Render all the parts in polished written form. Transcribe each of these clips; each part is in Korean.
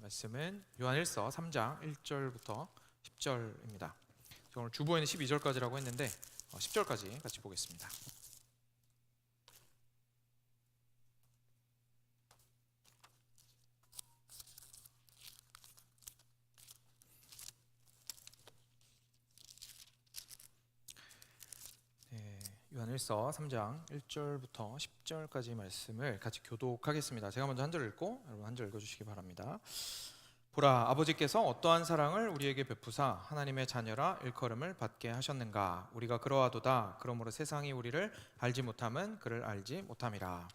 말씀은 요한일서 3장 1절부터 10절입니다. 오늘 주보에는 12절까지라고 했는데 10절까지 같이 보겠습니다. 요한일서 3장 1절부터 10절까지 말씀을 같이 교독하겠습니다. 제가 먼저 한 절 읽고 여러분 한 절 읽어주시기 바랍니다. 보라, 아버지께서 어떠한 사랑을 우리에게 베푸사 하나님의 자녀라 일컬음을 받게 하셨는가. 우리가 그러하도다. 그러므로 세상이 우리를 알지 못함은 그를 알지 못함이라.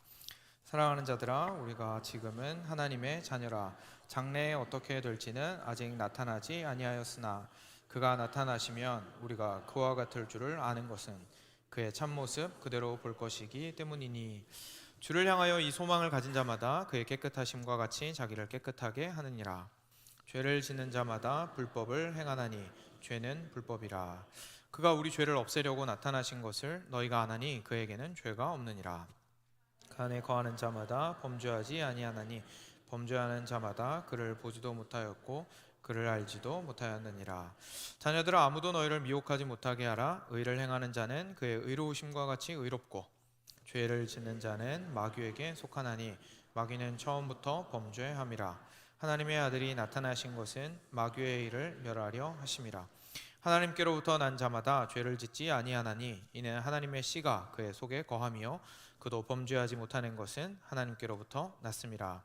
사랑하는 자들아, 우리가 지금은 하나님의 자녀라. 장래에 어떻게 될지는 아직 나타나지 아니하였으나 그가 나타나시면 우리가 그와 같을 줄을 아는 것은 그의 참모습 그대로 볼 것이기 때문이니, 주를 향하여 이 소망을 가진 자마다 그의 깨끗하심과 같이 자기를 깨끗하게 하느니라. 죄를 짓는 자마다 불법을 행하나니 죄는 불법이라. 그가 우리 죄를 없애려고 나타나신 것을 너희가 아나니 그에게는 죄가 없느니라. 그 안에 거하는 자마다 범죄하지 아니하나니 범죄하는 자마다 그를 보지도 못하였고 그를 알지도 못하였느니라. 자녀들아, 아무도 너희를 미혹하지 못하게 하라. 의를 행하는 자는 그의 의로우심과 같이 의롭고 죄를 짓는 자는 마귀에게 속하나니 마귀는 처음부터 범죄함이라. 하나님의 아들이 나타나신 것은 마귀의 일을 멸하려 하심이라. 하나님께로부터 난 자마다 죄를 짓지 아니하나니 이는 하나님의 씨가 그의 속에 거함이요 그도 범죄하지 못하는 것은 하나님께로부터 났음이라.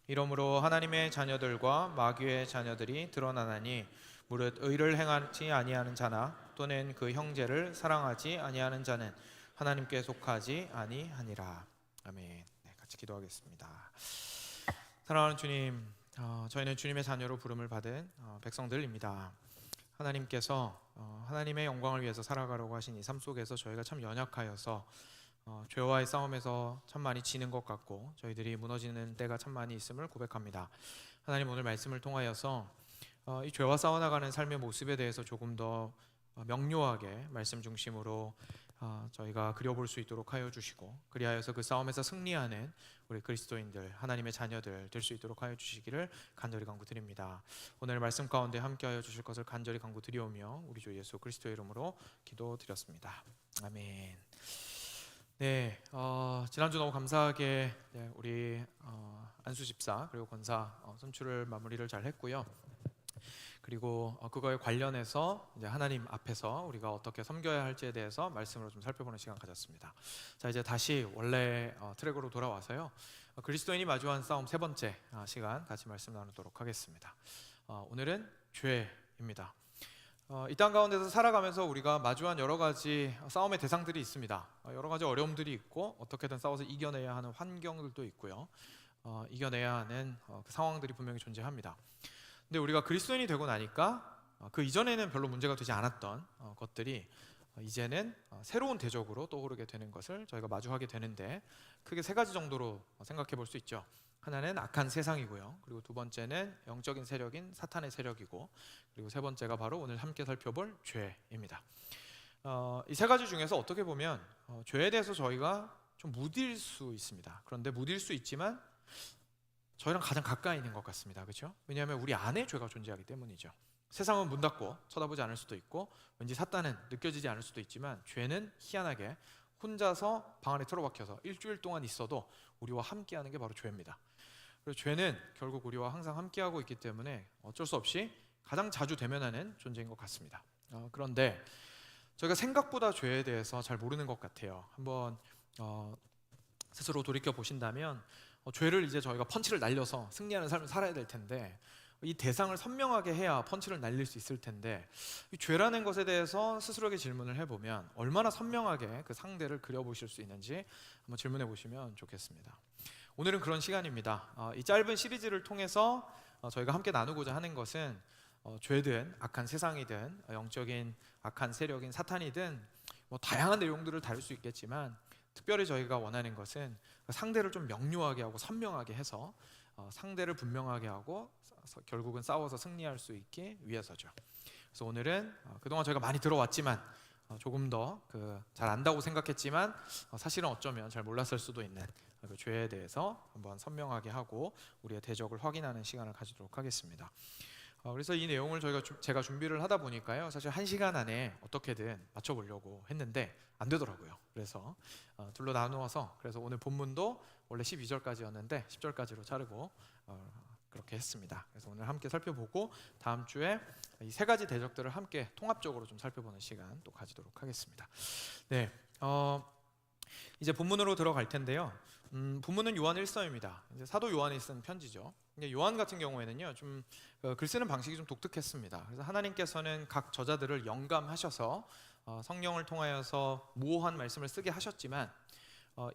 이러므로 하나님의 자녀들과 마귀의 자녀들이 드러나나니, 무릇 의를 행하지 아니하는 자나 또는 그 형제를 사랑하지 아니하는 자는 하나님께 속하지 아니하니라. 아멘. 같이 기도하겠습니다. 사랑하는 주님, 저희는 주님의 자녀로 부름을 받은 백성들입니다. 하나님께서 하나님의 영광을 위해서 살아가려고 하신 이 삶 속에서 저희가 참 연약하여서 죄와의 싸움에서 참 많이 지는 것 같고 저희들이 무너지는 때가 참 많이 있음을 고백합니다. 하나님, 오늘 말씀을 통하여서 이 죄와 싸워나가는 삶의 모습에 대해서 조금 더 명료하게 말씀 중심으로 저희가 그려볼 수 있도록 하여 주시고, 그리하여서 그 싸움에서 승리하는 우리 그리스도인들, 하나님의 자녀들 될 수 있도록 하여 주시기를 간절히 간구드립니다. 오늘 말씀 가운데 함께하여 주실 것을 간절히 간구드리오며 우리 주 예수 그리스도의 이름으로 기도드렸습니다. 아멘. 네, 지난주 너무 감사하게 우리 안수 집사 그리고 권사 선출을 마무리를 잘 했고요. 그리고 그거에 관련해서 이제 하나님 앞에서 우리가 어떻게 섬겨야 할지에 대해서 말씀으로 좀 살펴보는 시간 가졌습니다. 자, 이제 다시 원래 트랙으로 돌아와서요, 그리스도인이 마주한 싸움 세 번째 시간 같이 말씀 나누도록 하겠습니다. 오늘은 죄입니다. 이 땅 가운데서 살아가면서 우리가 마주한 여러 가지 싸움의 대상들이 있습니다. 여러 가지 어려움들이 있고 어떻게든 싸워서 이겨내야 하는 환경들도 있고요. 이겨내야 하는 그 상황들이 분명히 존재합니다. 근데 우리가 그리스도인이 되고 나니까 그 이전에는 별로 문제가 되지 않았던 것들이 이제는 새로운 대적으로 떠오르게 되는 것을 저희가 마주하게 되는데, 크게 세 가지 정도로 생각해 볼 수 있죠. 하나는 악한 세상이고요. 그리고 두 번째는 영적인 세력인 사탄의 세력이고, 그리고 세 번째가 바로 오늘 함께 살펴볼 죄입니다. 이 세 가지 중에서 어떻게 보면 죄에 대해서 저희가 좀 무딜 수 있습니다. 그런데 무딜 수 있지만 저희랑 가장 가까이 있는 것 같습니다. 그렇죠? 왜냐하면 우리 안에 죄가 존재하기 때문이죠. 세상은 문 닫고 쳐다보지 않을 수도 있고 왠지 사탄은 느껴지지 않을 수도 있지만, 죄는 희한하게 혼자서 방 안에 틀어박혀서 일주일 동안 있어도 우리와 함께하는 게 바로 죄입니다. 그리고 죄는 결국 우리와 항상 함께하고 있기 때문에 어쩔 수 없이 가장 자주 대면하는 존재인 것 같습니다. 그런데 저희가 생각보다 죄에 대해서 잘 모르는 것 같아요. 한번 스스로 돌이켜 보신다면 죄를 이제 저희가 펀치를 날려서 승리하는 삶을 살아야 될 텐데, 이 대상을 선명하게 해야 펀치를 날릴 수 있을 텐데, 이 죄라는 것에 대해서 스스로에게 질문을 해보면 얼마나 선명하게 그 상대를 그려보실 수 있는지 한번 질문해 보시면 좋겠습니다. 오늘은 그런 시간입니다. 이 짧은 시리즈를 통해서 저희가 함께 나누고자 하는 것은 죄든 악한 세상이든 영적인 악한 세력인 사탄이든 다양한 내용들을 다룰 수 있겠지만, 특별히 저희가 원하는 것은 상대를 좀 명료하게 하고 선명하게 해서 상대를 분명하게 하고 결국은 싸워서 승리할 수 있기 위해서죠. 그래서 오늘은 그동안 저희가 많이 들어왔지만 조금 더 잘 안다고 생각했지만 사실은 어쩌면 잘 몰랐을 수도 있는 그 죄에 대해서 한번 선명하게 하고 우리의 대적을 확인하는 시간을 가지도록 하겠습니다. 그래서 이 내용을 제가 준비를 하다 보니까요, 사실 1시간 안에 어떻게든 맞춰보려고 했는데 안 되더라고요. 그래서 둘로 나누어서, 그래서 오늘 본문도 원래 12절까지였는데 10절까지로 자르고 그렇게 했습니다. 그래서 오늘 함께 살펴보고 다음 주에 이 세 가지 대적들을 함께 통합적으로 좀 살펴보는 시간 또 가지도록 하겠습니다. 네, 이제 본문으로 들어갈 텐데요. 본문은 요한 1서입니다. 이제 사도 요한이 쓴 편지죠. 요한 같은 경우에는요, 좀 글 쓰는 방식이 좀 독특했습니다. 그래서 하나님께서는 각 저자들을 영감하셔서 성령을 통하여서 모호한 말씀을 쓰게 하셨지만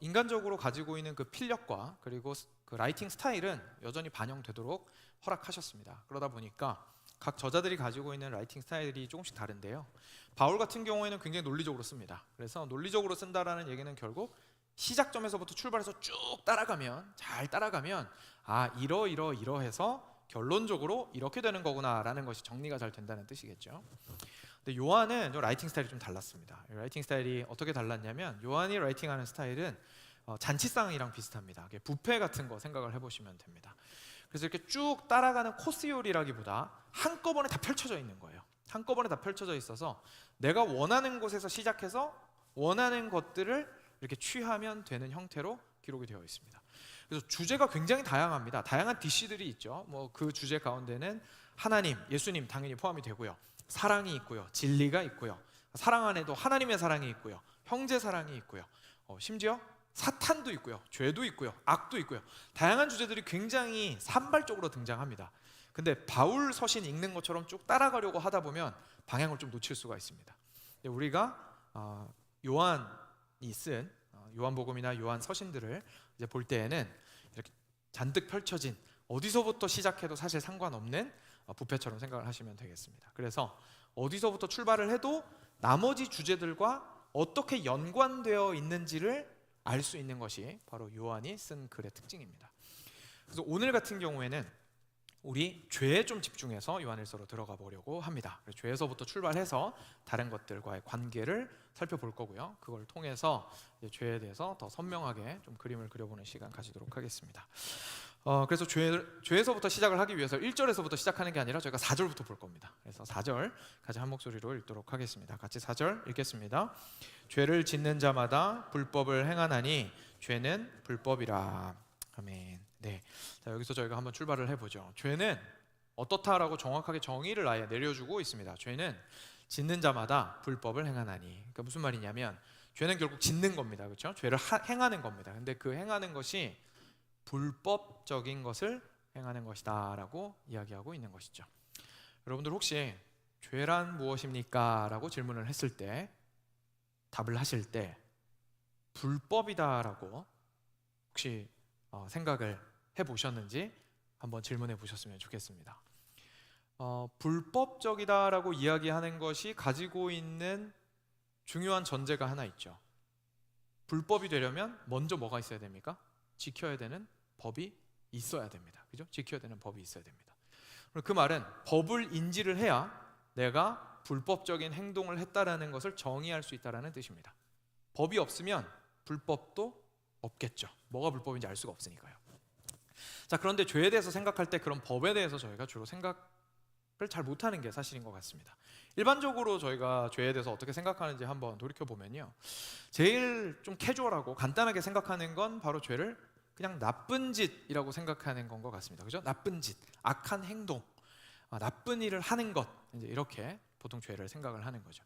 인간적으로 가지고 있는 그 필력과 그리고 그 라이팅 스타일은 여전히 반영되도록 허락하셨습니다. 그러다 보니까 각 저자들이 가지고 있는 라이팅 스타일이 조금씩 다른데요. 바울 같은 경우에는 굉장히 논리적으로 씁니다. 그래서 논리적으로 쓴다라는 얘기는 결국 시작점에서부터 출발해서 쭉 잘 따라가면 이러해서 결론적으로 이렇게 되는 거구나라는 것이 정리가 잘 된다는 뜻이겠죠. 근데 요한은 라이팅 스타일이 좀 달랐습니다. 라이팅 스타일이 어떻게 달랐냐면, 요한이 라이팅하는 스타일은 잔치상이랑 비슷합니다. 뷔페 같은 거 생각을 해보시면 됩니다. 그래서 이렇게 쭉 따라가는 코스 요리라기보다 한꺼번에 다 펼쳐져 있는 거예요. 한꺼번에 다 펼쳐져 있어서 내가 원하는 곳에서 시작해서 원하는 것들을 이렇게 취하면 되는 형태로 기록이 되어 있습니다. 그래서 주제가 굉장히 다양합니다. 다양한 디시들이 있죠. 그 주제 가운데는 하나님, 예수님 당연히 포함이 되고요. 사랑이 있고요. 진리가 있고요. 사랑 안에도 하나님의 사랑이 있고요. 형제 사랑이 있고요. 심지어 사탄도 있고요. 죄도 있고요. 악도 있고요. 다양한 주제들이 굉장히 산발적으로 등장합니다. 근데 바울 서신 읽는 것처럼 쭉 따라가려고 하다 보면 방향을 좀 놓칠 수가 있습니다. 우리가 요한이 쓴 요한복음이나 요한 서신들을 이제 볼 때에는 이렇게 잔뜩 펼쳐진, 어디서부터 시작해도 사실 상관없는 뷔페처럼 생각을 하시면 되겠습니다. 그래서 어디서부터 출발을 해도 나머지 주제들과 어떻게 연관되어 있는지를 알 수 있는 것이 바로 요한이 쓴 글의 특징입니다. 그래서 오늘 같은 경우에는 우리 죄에 좀 집중해서 요한일서로 들어가 보려고 합니다. 죄에서부터 출발해서 다른 것들과의 관계를 살펴볼 거고요. 그걸 통해서 죄에 대해서 더 선명하게 좀 그림을 그려보는 시간 가지도록 하겠습니다. 그래서 죄에서부터 시작을 하기 위해서 1절에서부터 시작하는 게 아니라 저희가 4절부터 볼 겁니다. 그래서 4절 같이 한 목소리로 읽도록 하겠습니다. 같이 4절 읽겠습니다. 죄를 짓는 자마다 불법을 행하나니 죄는 불법이라. 아멘. 네, 자, 여기서 저희가 한번 출발을 해보죠. 죄는 어떻다라고 정확하게 정의를 아예 내려주고 있습니다. 죄는 짓는 자마다 불법을 행하나니. 그러니까 무슨 말이냐면, 죄는 결국 짓는 겁니다. 그렇죠? 죄를 행하는 겁니다. 근데 그 행하는 것이 불법적인 것을 행하는 것이다 라고 이야기하고 있는 것이죠. 여러분들 혹시 죄란 무엇입니까? 라고 질문을 했을 때, 답을 하실 때 불법이다 라고 혹시 생각을 해보셨는지 한번 질문해 보셨으면 좋겠습니다. 불법적이다 라고 이야기하는 것이 가지고 있는 중요한 전제가 하나 있죠. 불법이 되려면 먼저 뭐가 있어야 됩니까? 지켜야 되는 법이 있어야 됩니다. 그죠? 지켜야 되는 법이 있어야 됩니다. 그 말은 법을 인지를 해야 내가 불법적인 행동을 했다라는 것을 정의할 수 있다라는 뜻입니다. 법이 없으면 불법도 없겠죠. 뭐가 불법인지 알 수가 없으니까요. 자, 그런데 죄에 대해서 생각할 때 그런 법에 대해서 저희가 주로 생각을 잘 못하는 게 사실인 것 같습니다. 일반적으로 저희가 죄에 대해서 어떻게 생각하는지 한번 돌이켜보면요, 제일 좀 캐주얼하고 간단하게 생각하는 건 바로 죄를 그냥 나쁜 짓이라고 생각하는 건 것 같습니다. 그죠? 나쁜 짓, 악한 행동, 나쁜 일을 하는 것, 이제 이렇게 보통 죄를 생각을 하는 거죠.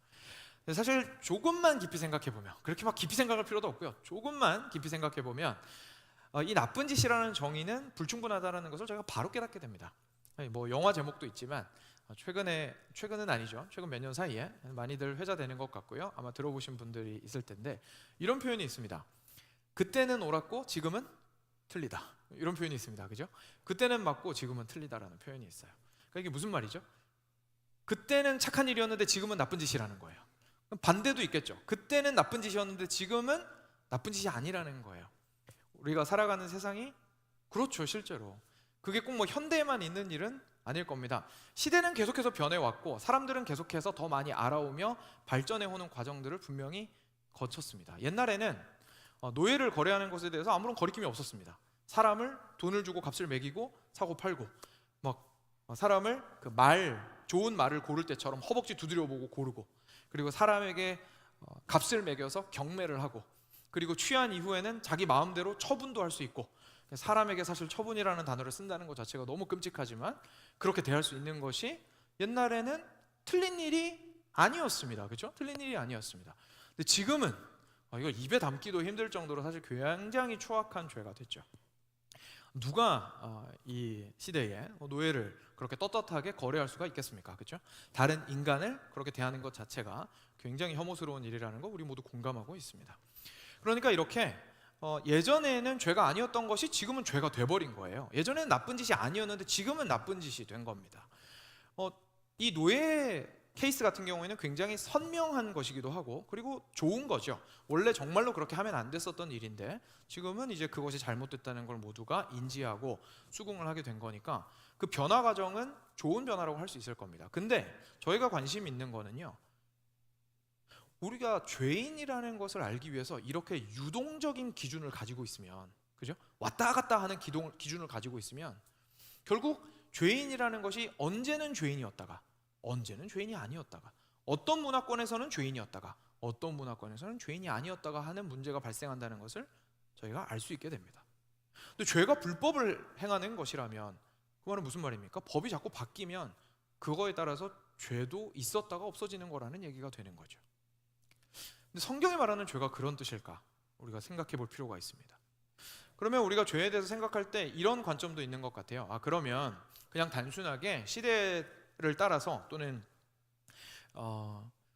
사실 조금만 깊이 생각해보면, 그렇게 막 깊이 생각할 필요도 없고요, 조금만 깊이 생각해보면 이 나쁜 짓이라는 정의는 불충분하다는 것을 저희가 바로 깨닫게 됩니다. 영화 제목도 있지만 최근은 아니죠. 최근 몇 년 사이에 많이들 회자되는 것 같고요. 아마 들어보신 분들이 있을 텐데, 이런 표현이 있습니다. 그때는 옳았고 지금은 틀리다. 이런 표현이 있습니다. 그죠? 그때는 맞고 지금은 틀리다라는 표현이 있어요. 그러니까 이게 무슨 말이죠? 그때는 착한 일이었는데 지금은 나쁜 짓이라는 거예요. 반대도 있겠죠. 그때는 나쁜 짓이었는데 지금은 나쁜 짓이 아니라는 거예요. 우리가 살아가는 세상이 그렇죠. 실제로 그게 꼭 현대에만 있는 일은 아닐 겁니다. 시대는 계속해서 변해왔고 사람들은 계속해서 더 많이 알아오며 발전해오는 과정들을 분명히 거쳤습니다. 옛날에는 노예를 거래하는 것에 대해서 아무런 거리낌이 없었습니다. 사람을 돈을 주고 값을 매기고 사고 팔고, 막 사람을 그 좋은 말을 고를 때처럼 허벅지 두드려보고 고르고, 그리고 사람에게 값을 매겨서 경매를 하고, 그리고 취한 이후에는 자기 마음대로 처분도 할 수 있고, 사람에게 사실 처분이라는 단어를 쓴다는 것 자체가 너무 끔찍하지만 그렇게 대할 수 있는 것이 옛날에는 틀린 일이 아니었습니다. 그렇죠? 틀린 일이 아니었습니다. 근데 지금은 이걸 입에 담기도 힘들 정도로 사실 굉장히 추악한 죄가 됐죠. 누가 이 시대에 노예를 그렇게 떳떳하게 거래할 수가 있겠습니까? 그렇죠? 다른 인간을 그렇게 대하는 것 자체가 굉장히 혐오스러운 일이라는 거 우리 모두 공감하고 있습니다. 그러니까 이렇게 예전에는 죄가 아니었던 것이 지금은 죄가 돼버린 거예요. 예전에는 나쁜 짓이 아니었는데 지금은 나쁜 짓이 된 겁니다. 이 노예 케이스 같은 경우에는 굉장히 선명한 것이기도 하고, 그리고 좋은 거죠. 원래 정말로 그렇게 하면 안 됐었던 일인데 지금은 이제 그것이 잘못됐다는 걸 모두가 인지하고 수긍을 하게 된 거니까 그 변화 과정은 좋은 변화라고 할 수 있을 겁니다. 근데 저희가 관심 있는 거는요, 우리가 죄인이라는 것을 알기 위해서 이렇게 유동적인 기준을 가지고 있으면, 그죠? 왔다 갔다 하는 기준을 가지고 있으면 결국 죄인이라는 것이 언제는 죄인이었다가 언제는 죄인이 아니었다가, 어떤 문화권에서는 죄인이었다가 어떤 문화권에서는 죄인이 아니었다가 하는 문제가 발생한다는 것을 저희가 알 수 있게 됩니다. 근데 죄가 불법을 행하는 것이라면 그 말은 무슨 말입니까? 법이 자꾸 바뀌면 그거에 따라서 죄도 있었다가 없어지는 거라는 얘기가 되는 거죠. 근데 성경이 말하는 죄가 그런 뜻일까? 우리가 생각해 볼 필요가 있습니다. 그러면 우리가 죄에 대해서 생각할 때 이런 관점도 있는 것 같아요. 그러면 그냥 단순하게 시대를 따라서 또는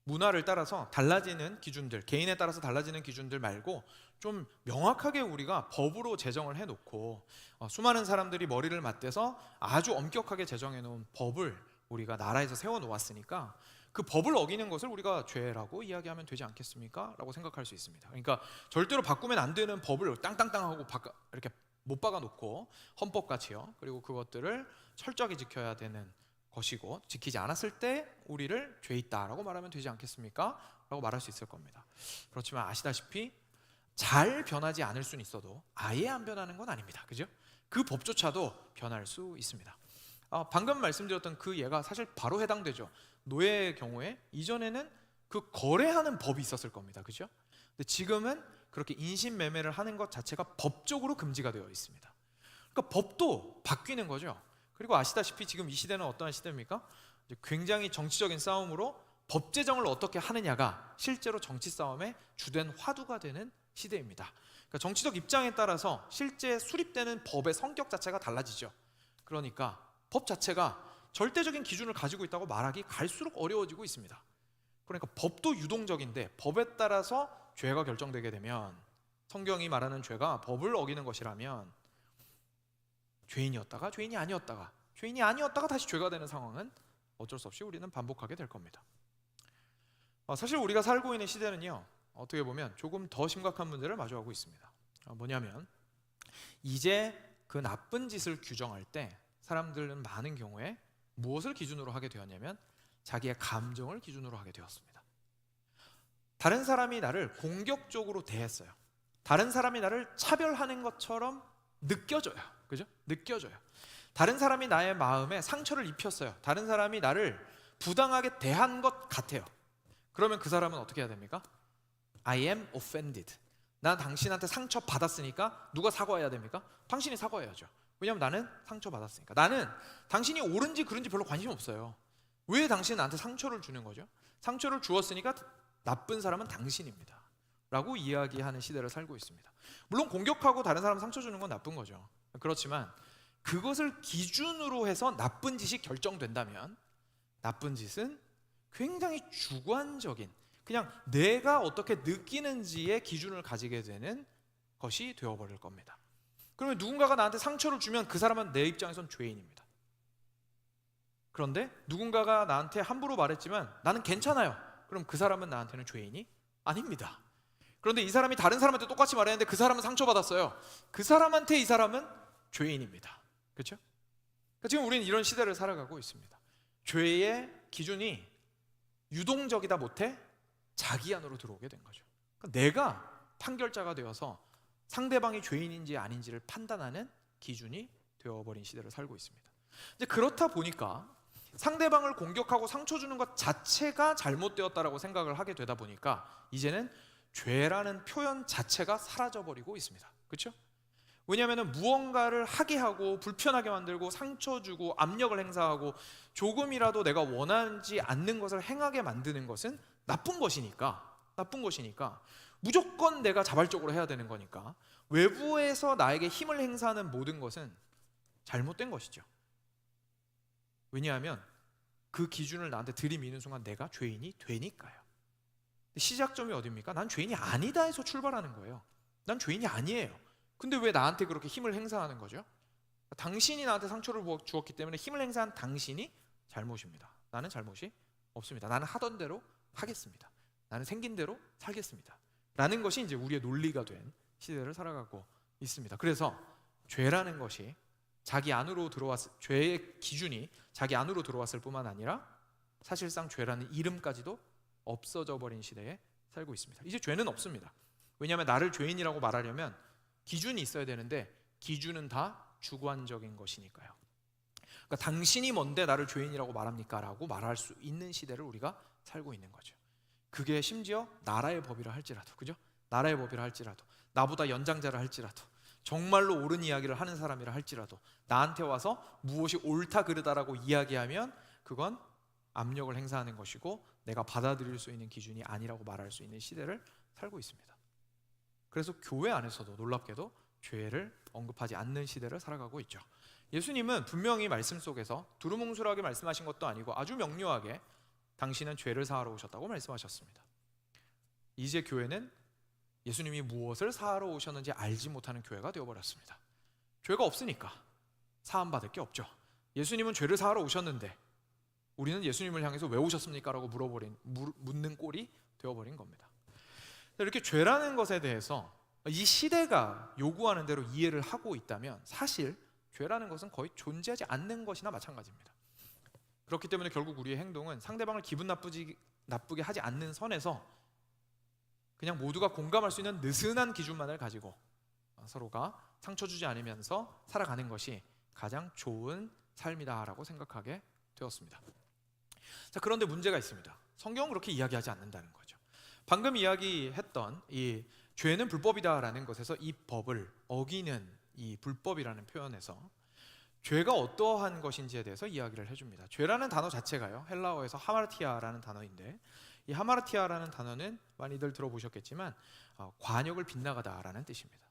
문화를 따라서 달라지는 기준들, 개인에 따라서 달라지는 기준들 말고 좀 명확하게 우리가 법으로 제정을 해놓고 수많은 사람들이 머리를 맞대서 아주 엄격하게 제정해 놓은 법을 우리가 나라에서 세워놓았으니까 그 법을 어기는 것을 우리가 죄라고 이야기하면 되지 않겠습니까? 라고 생각할 수 있습니다. 그러니까 절대로 바꾸면 안 되는 법을 땅땅땅 하고 이렇게 못 박아놓고 헌법같이요, 그리고 그것들을 철저하게 지켜야 되는 것이고, 지키지 않았을 때 우리를 죄 있다라고 말하면 되지 않겠습니까? 라고 말할 수 있을 겁니다. 그렇지만 아시다시피 잘 변하지 않을 수는 있어도 아예 안 변하는 건 아닙니다. 그죠? 그 법조차도 변할 수 있습니다. 방금 말씀드렸던 그 예가 사실 바로 해당되죠. 노예의 경우에 이전에는 그 거래하는 법이 있었을 겁니다. 그죠? 근데 지금은 그렇게 인신매매를 하는 것 자체가 법적으로 금지가 되어 있습니다. 그러니까 법도 바뀌는 거죠. 그리고 아시다시피 지금 이 시대는 어떠한 시대입니까? 굉장히 정치적인 싸움으로 법 제정을 어떻게 하느냐가 실제로 정치 싸움의 주된 화두가 되는 시대입니다. 그러니까 정치적 입장에 따라서 실제 수립되는 법의 성격 자체가 달라지죠. 그러니까 법 자체가 절대적인 기준을 가지고 있다고 말하기 갈수록 어려워지고 있습니다. 그러니까 법도 유동적인데 법에 따라서 죄가 결정되게 되면, 성경이 말하는 죄가 법을 어기는 것이라면 죄인이었다가 죄인이 아니었다가 죄인이 아니었다가 다시 죄가 되는 상황은 어쩔 수 없이 우리는 반복하게 될 겁니다. 사실 우리가 살고 있는 시대는요, 어떻게 보면 조금 더 심각한 문제를 마주하고 있습니다. 뭐냐면 이제 그 나쁜 짓을 규정할 때 사람들은 많은 경우에 무엇을 기준으로 하게 되었냐면 자기의 감정을 기준으로 하게 되었습니다. 다른 사람이 나를 공격적으로 대했어요. 다른 사람이 나를 차별하는 것처럼 느껴져요. 그죠? 느껴져요. 다른 사람이 나의 마음에 상처를 입혔어요. 다른 사람이 나를 부당하게 대한 것 같아요. 그러면 그 사람은 어떻게 해야 됩니까? I am offended. 난 당신한테 상처 받았으니까 누가 사과해야 됩니까? 당신이 사과해야죠. 왜냐하면 나는 상처 받았으니까. 나는 당신이 옳은지 그른지 별로 관심 없어요. 왜 당신은 나한테 상처를 주는 거죠? 상처를 주었으니까 나쁜 사람은 당신입니다 라고 이야기하는 시대를 살고 있습니다. 물론 공격하고 다른 사람 상처 주는 건 나쁜 거죠. 그렇지만 그것을 기준으로 해서 나쁜 짓이 결정된다면 나쁜 짓은 굉장히 주관적인, 그냥 내가 어떻게 느끼는지의 기준을 가지게 되는 것이 되어버릴 겁니다. 그러면 누군가가 나한테 상처를 주면 그 사람은 내 입장에선 죄인입니다. 그런데 누군가가 나한테 함부로 말했지만 나는 괜찮아요. 그럼 그 사람은 나한테는 죄인이 아닙니다. 그런데 이 사람이 다른 사람한테 똑같이 말했는데 그 사람은 상처받았어요. 그 사람한테 이 사람은 죄인입니다. 그렇죠? 그러니까 지금 우리는 이런 시대를 살아가고 있습니다. 죄의 기준이 유동적이다 못해 자기 안으로 들어오게 된 거죠. 그러니까 내가 판결자가 되어서 상대방이 죄인인지 아닌지를 판단하는 기준이 되어버린 시대를 살고 있습니다. 이제 그렇다 보니까 상대방을 공격하고 상처 주는 것 자체가 잘못되었다라고 생각을 하게 되다 보니까 이제는 죄라는 표현 자체가 사라져버리고 있습니다. 그렇죠? 왜냐하면 무언가를 하게 하고 불편하게 만들고 상처 주고 압력을 행사하고 조금이라도 내가 원하지 않는 것을 행하게 만드는 것은 나쁜 것이니까 무조건 내가 자발적으로 해야 되는 거니까 외부에서 나에게 힘을 행사하는 모든 것은 잘못된 것이죠. 왜냐하면 그 기준을 나한테 들이미는 순간 내가 죄인이 되니까요. 시작점이 어디입니까? 난 죄인이 아니다 해서 출발하는 거예요. 난 죄인이 아니에요. 근데 왜 나한테 그렇게 힘을 행사하는 거죠? 당신이 나한테 상처를 주었기 때문에 힘을 행사한 당신이 잘못입니다. 나는 잘못이 없습니다. 나는 하던 대로 하겠습니다. 나는 생긴 대로 살겠습니다. 라는 것이 이제 우리의 논리가 된 시대를 살아가고 있습니다. 그래서 죄라는 것이 죄의 기준이 자기 안으로 들어왔을 뿐만 아니라 사실상 죄라는 이름까지도 없어져 버린 시대에 살고 있습니다. 이제 죄는 없습니다. 왜냐하면 나를 죄인이라고 말하려면 기준이 있어야 되는데 기준은 다 주관적인 것이니까요. 그러니까 당신이 뭔데 나를 죄인이라고 말합니까? 라고 말할 수 있는 시대를 우리가 살고 있는 거죠. 그게 심지어 나라의 법이라 할지라도, 그죠? 나라의 법이라 할지라도, 나보다 연장자라 할지라도, 정말로 옳은 이야기를 하는 사람이라 할지라도 나한테 와서 무엇이 옳다 그르다라고 이야기하면 그건 압력을 행사하는 것이고 내가 받아들일 수 있는 기준이 아니라고 말할 수 있는 시대를 살고 있습니다. 그래서 교회 안에서도 놀랍게도 죄를 언급하지 않는 시대를 살아가고 있죠. 예수님은 분명히 말씀 속에서 두루뭉술하게 말씀하신 것도 아니고 아주 명료하게 당신은 죄를 사하러 오셨다고 말씀하셨습니다. 이제 교회는 예수님이 무엇을 사하러 오셨는지 알지 못하는 교회가 되어버렸습니다. 죄가 없으니까 사함받을 게 없죠. 예수님은 죄를 사하러 오셨는데 우리는 예수님을 향해서 왜 오셨습니까? 라고 묻는 꼴이 되어버린 겁니다. 이렇게 죄라는 것에 대해서 이 시대가 요구하는 대로 이해를 하고 있다면 사실 죄라는 것은 거의 존재하지 않는 것이나 마찬가지입니다. 그렇기 때문에 결국 우리의 행동은 상대방을 기분 나쁘게 하지 않는 선에서 그냥 모두가 공감할 수 있는 느슨한 기준만을 가지고 서로가 상처 주지 않으면서 살아가는 것이 가장 좋은 삶이다라고 생각하게 되었습니다. 자, 그런데 문제가 있습니다. 성경은 그렇게 이야기하지 않는다는 거죠. 방금 이야기했던 이 죄는 불법이다라는 것에서 이 법을 어기는 이 불법이라는 표현에서 죄가 어떠한 것인지에 대해서 이야기를 해줍니다. 죄라는 단어 자체가요, 헬라어에서 하마르티아라는 단어인데 이 하마르티아라는 단어는 많이들 들어보셨겠지만 관역을 빗나가다라는 뜻입니다.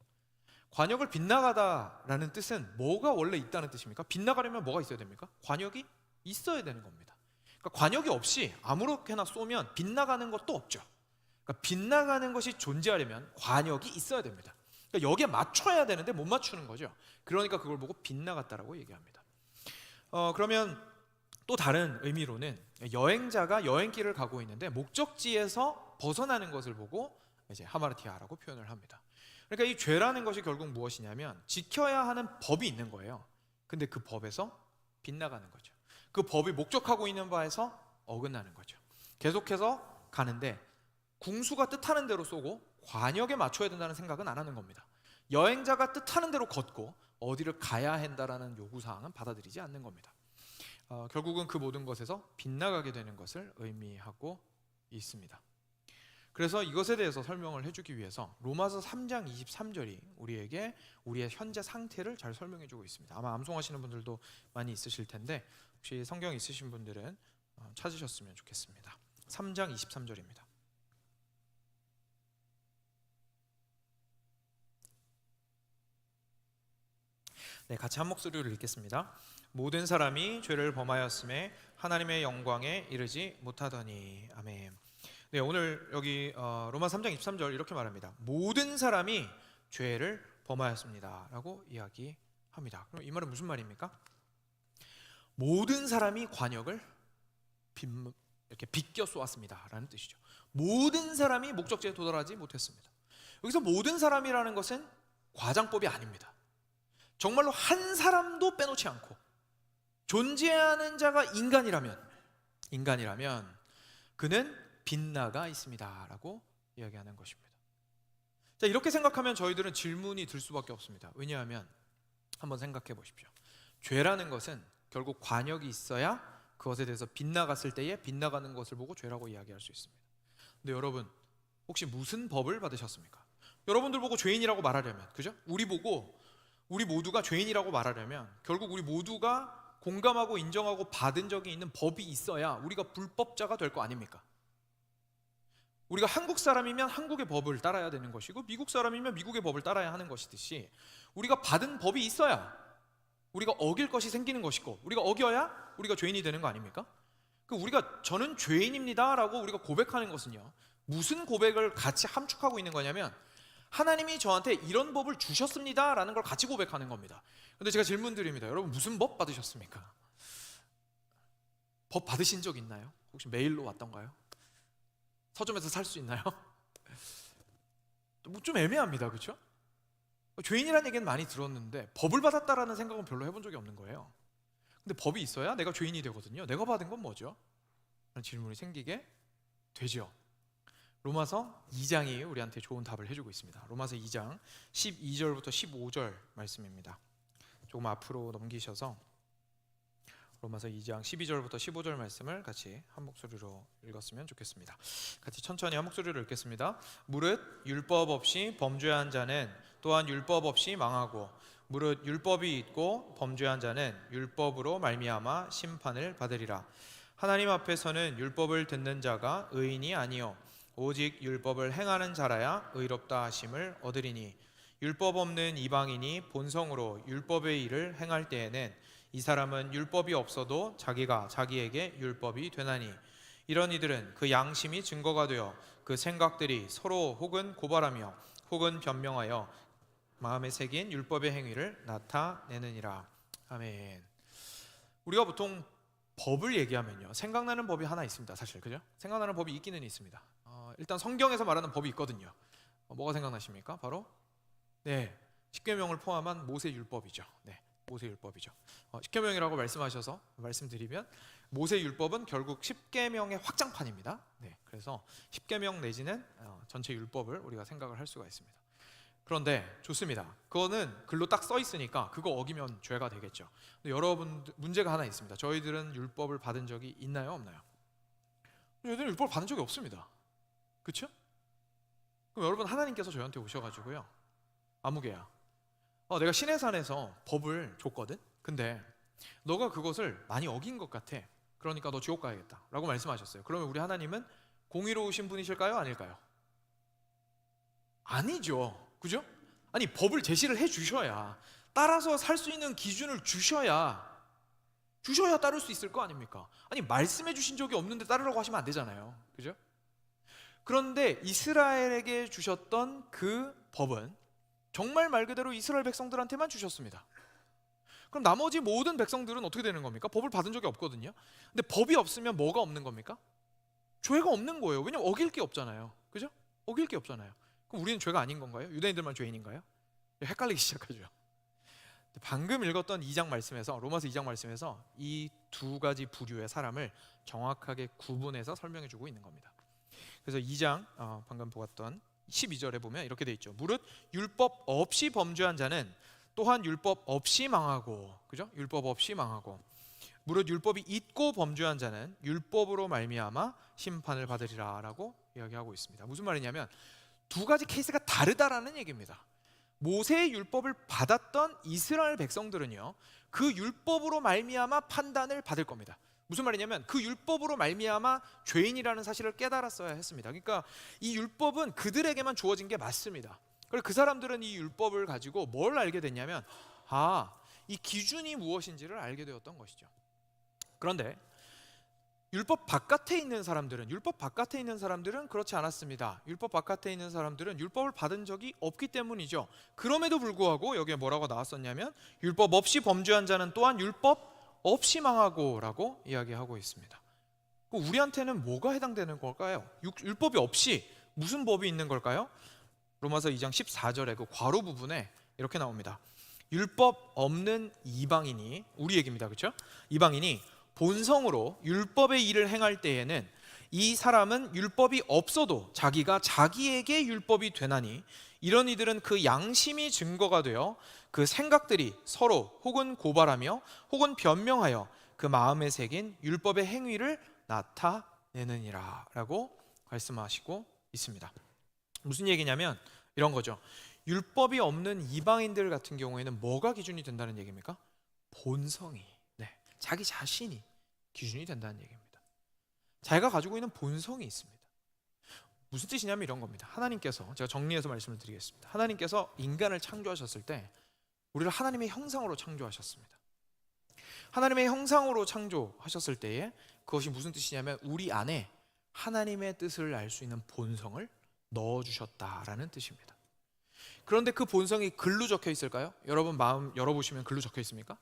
관역을 빗나가다라는 뜻은 뭐가 원래 있다는 뜻입니까? 빗나가려면 뭐가 있어야 됩니까? 관역이 있어야 되는 겁니다. 그러니까 관역이 없이 아무렇게나 쏘면 빗나가는 것도 없죠. 그러니까 빗나가는 것이 존재하려면 관역이 있어야 됩니다. 그러니까 여기에 맞춰야 되는데 못 맞추는 거죠. 그러니까 그걸 보고 빗나갔다라고 얘기합니다. 그러면 또 다른 의미로는 여행자가 여행길을 가고 있는데 목적지에서 벗어나는 것을 보고 이제 하마르티아라고 표현을 합니다. 그러니까 이 죄라는 것이 결국 무엇이냐면 지켜야 하는 법이 있는 거예요. 근데 그 법에서 빗나가는 거죠. 그 법이 목적하고 있는 바에서 어긋나는 거죠. 계속해서 가는데 궁수가 뜻하는 대로 쏘고 관역에 맞춰야 된다는 생각은 안 하는 겁니다. 여행자가 뜻하는 대로 걷고 어디를 가야 한다라는 요구사항은 받아들이지 않는 겁니다. 결국은 그 모든 것에서 빗나가게 되는 것을 의미하고 있습니다. 그래서 이것에 대해서 설명을 해주기 위해서 로마서 3장 23절이 우리에게 우리의 현재 상태를 잘 설명해주고 있습니다. 아마 암송하시는 분들도 많이 있으실 텐데 혹시 성경 있으신 분들은 찾으셨으면 좋겠습니다. 3장 23절입니다. 네, 같이 한 목소리로 읽겠습니다. 모든 사람이 죄를 범하였음에 하나님의 영광에 이르지 못하더니. 아멘. 네, 오늘 여기 로마 3장 23절 이렇게 말합니다. 모든 사람이 죄를 범하였습니다 라고 이야기합니다. 그럼 이 말은 무슨 말입니까? 모든 사람이 관역을 이렇게 비껴 쏘았습니다 라는 뜻이죠. 모든 사람이 목적지에 도달하지 못했습니다. 여기서 모든 사람이라는 것은 과장법이 아닙니다. 정말로 한 사람도 빼놓지 않고 존재하는 자가 인간이라면 그는 빗나가 있습니다 라고 이야기하는 것입니다. 자, 이렇게 생각하면 저희들은 질문이 들 수밖에 없습니다. 왜냐하면 한번 생각해 보십시오. 죄라는 것은 결국 관역이 있어야 그것에 대해서 빗나갔을 때에 빗나가는 것을 보고 죄라고 이야기할 수 있습니다. 근데 여러분, 혹시 무슨 법을 받으셨습니까? 여러분들 보고 죄인이라고 말하려면, 그죠? 우리 모두가 죄인이라고 말하려면 결국 우리 모두가 공감하고 인정하고 받은 적이 있는 법이 있어야 우리가 불법자가 될 거 아닙니까? 우리가 한국 사람이면 한국의 법을 따라야 되는 것이고 미국 사람이면 미국의 법을 따라야 하는 것이듯이 우리가 받은 법이 있어야 우리가 어길 것이 생기는 것이고 우리가 어겨야 우리가 죄인이 되는 거 아닙니까? 우리가 저는 죄인입니다 라고 우리가 고백하는 것은요, 무슨 고백을 같이 함축하고 있는 거냐면 하나님이 저한테 이런 법을 주셨습니다 라는 걸 같이 고백하는 겁니다. 근데 제가 질문 드립니다. 여러분, 무슨 법 받으셨습니까? 법 받으신 적 있나요? 혹시 메일로 왔던가요? 서점에서 살 수 있나요? 좀 애매합니다, 그렇죠? 죄인이라는 얘기는 많이 들었는데 법을 받았다라는 생각은 별로 해본 적이 없는 거예요. 근데 법이 있어야 내가 죄인이 되거든요. 내가 받은 건 뭐죠? 라는 질문이 생기게 되죠. 로마서 2장이 우리한테 좋은 답을 해주고 있습니다. 로마서 2장 12절부터 15절 말씀입니다. 조금 앞으로 넘기셔서 로마서 2장 12절부터 15절 말씀을 같이 한 목소리로 읽었으면 좋겠습니다. 같이 천천히 한 목소리로 읽겠습니다. 무릇 율법 없이 범죄한 자는 또한 율법 없이 망하고 무릇 율법이 있고 범죄한 자는 율법으로 말미암아 심판을 받으리라. 하나님 앞에서는 율법을 듣는 자가 의인이 아니요 오직 율법을 행하는 자라야 의롭다 하심을 얻으리니 율법 없는 이방인이 본성으로 율법의 일을 행할 때에는 이 사람은 율법이 없어도 자기가 자기에게 율법이 되나니 이런 이들은 그 양심이 증거가 되어 그 생각들이 서로 혹은 고발하며 혹은 변명하여 마음에 새긴 율법의 행위를 나타내느니라. 아멘. 우리가 보통 법을 얘기하면요, 생각나는 법이 하나 있습니다. 사실, 그죠? 생각나는 법이 있기는 있습니다. 일단 성경에서 말하는 법이 있거든요. 뭐가 생각나십니까? 바로 십계명을 포함한 모세율법이죠. 모세율법이죠. 십계명이라고 말씀하셔서 말씀드리면 모세율법은 결국 십계명의 확장판입니다. 그래서 십계명 내지는 전체 율법을 우리가 생각을 할 수가 있습니다. 그런데 좋습니다. 그거는 글로 딱 써 있으니까 그거 어기면 죄가 되겠죠. 근데 여러분, 문제가 하나 있습니다. 저희들은 율법을 받은 적이 있나요, 없나요? 저희들은 율법을 받은 적이 없습니다. 그렇죠? 그럼 여러분, 하나님께서 저희한테 오셔가지고요, 아무개야, 내가 시내산에서 법을 줬거든? 근데 너가 그것을 많이 어긴 것 같아. 그러니까 너 지옥 가야겠다 라고 말씀하셨어요. 그러면 우리 하나님은 공의로우신 분이실까요? 아닐까요? 아니죠. 그죠? 아니, 법을 제시를 해 주셔야, 따라서 살 수 있는 기준을 주셔야 따를 수 있을 거 아닙니까? 아니, 말씀해 주신 적이 없는데 따르라고 하시면 안 되잖아요. 그죠? 그런데 이스라엘에게 주셨던 그 법은 정말 말 그대로 이스라엘 백성들한테만 주셨습니다. 그럼 나머지 모든 백성들은 어떻게 되는 겁니까? 법을 받은 적이 없거든요. 근데 법이 없으면 뭐가 없는 겁니까? 죄가 없는 거예요. 왜냐면 어길 게 없잖아요. 그죠? 어길 게 없잖아요. 그럼 우리는 죄가 아닌 건가요? 유대인들만 죄인인가요? 헷갈리기 시작하죠. 방금 읽었던 2장 말씀에서, 로마서 2장 말씀에서 이 두 가지 부류의 사람을 정확하게 구분해서 설명해 주고 있는 겁니다. 그래서 2장 방금 보았던 12절에 보면 이렇게 돼 있죠. 무릇 율법 없이 범죄한 자는 또한 율법 없이 망하고, 그죠? 율법 없이 망하고 무릇 율법이 있고 범죄한 자는 율법으로 말미암아 심판을 받으리라라고 이야기하고 있습니다. 무슨 말이냐면 두 가지 케이스가 다르다라는 얘기입니다. 모세의 율법을 받았던 이스라엘 백성들은요, 그 율법으로 말미암아 판단을 받을 겁니다. 무슨 말이냐면 그 율법으로 말미암아 죄인이라는 사실을 깨달았어야 했습니다. 그러니까 이 율법은 그들에게만 주어진 게 맞습니다. 그래서 그 사람들은 이 율법을 가지고 뭘 알게 됐냐면 이 기준이 무엇인지를 알게 되었던 것이죠. 그런데 율법 바깥에 있는 사람들은 그렇지 않았습니다. 율법 바깥에 있는 사람들은 율법을 받은 적이 없기 때문이죠. 그럼에도 불구하고 여기에 뭐라고 나왔었냐면 율법 없이 범죄한 자는 또한 율법 없이 망하고 라고 이야기하고 있습니다. 우리한테는 뭐가 해당되는 걸까요? 율법이 없이 무슨 법이 있는 걸까요? 로마서 2장 14절에 그 괄호 부분에 이렇게 나옵니다. 율법 없는 이방인이, 우리 얘기입니다. 그렇죠? 이방인이 본성으로 율법의 일을 행할 때에는 이 사람은 율법이 없어도 자기가 자기에게 율법이 되나니 이런 이들은 그 양심이 증거가 되어 그 생각들이 서로 혹은 고발하며 혹은 변명하여 그 마음에 새긴 율법의 행위를 나타내느니라 라고 말씀하시고 있습니다. 무슨 얘기냐면 이런 거죠. 율법이 없는 이방인들 같은 경우에는 뭐가 기준이 된다는 얘기입니까? 본성이, 자기 자신이 기준이 된다는 얘기입니다. 자기가 가지고 있는 본성이 있습니다. 무슨 뜻이냐면 이런 겁니다. 하나님께서, 제가 정리해서 말씀을 드리겠습니다. 하나님께서 인간을 창조하셨을 때 우리를 하나님의 형상으로 창조하셨습니다. 하나님의 형상으로 창조하셨을 때에 그것이 무슨 뜻이냐면 우리 안에 하나님의 뜻을 알 수 있는 본성을 넣어주셨다라는 뜻입니다. 그런데 그 본성이 글로 적혀 있을까요? 여러분 마음 열어보시면 글로 적혀 있습니까?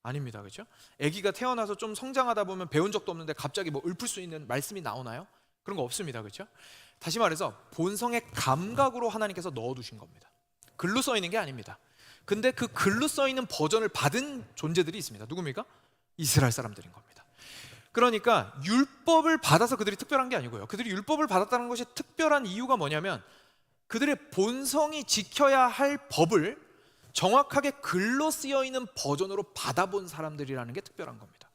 아닙니다. 그렇죠? 아기가 태어나서 좀 성장하다 보면 배운 적도 없는데 갑자기 뭐 읊을 수 있는 말씀이 나오나요? 그런 거 없습니다. 그렇죠? 다시 말해서 본성의 감각으로 하나님께서 넣어두신 겁니다. 글로 써 있는 게 아닙니다. 근데 그 글로 써 있는 버전을 받은 존재들이 있습니다. 누굽니까? 이스라엘 사람들인 겁니다. 그러니까 율법을 받아서 그들이 특별한 게 아니고요. 그들이 율법을 받았다는 것이 특별한 이유가 뭐냐면 그들의 본성이 지켜야 할 법을 정확하게 글로 쓰여 있는 버전으로 받아본 사람들이라는 게 특별한 겁니다.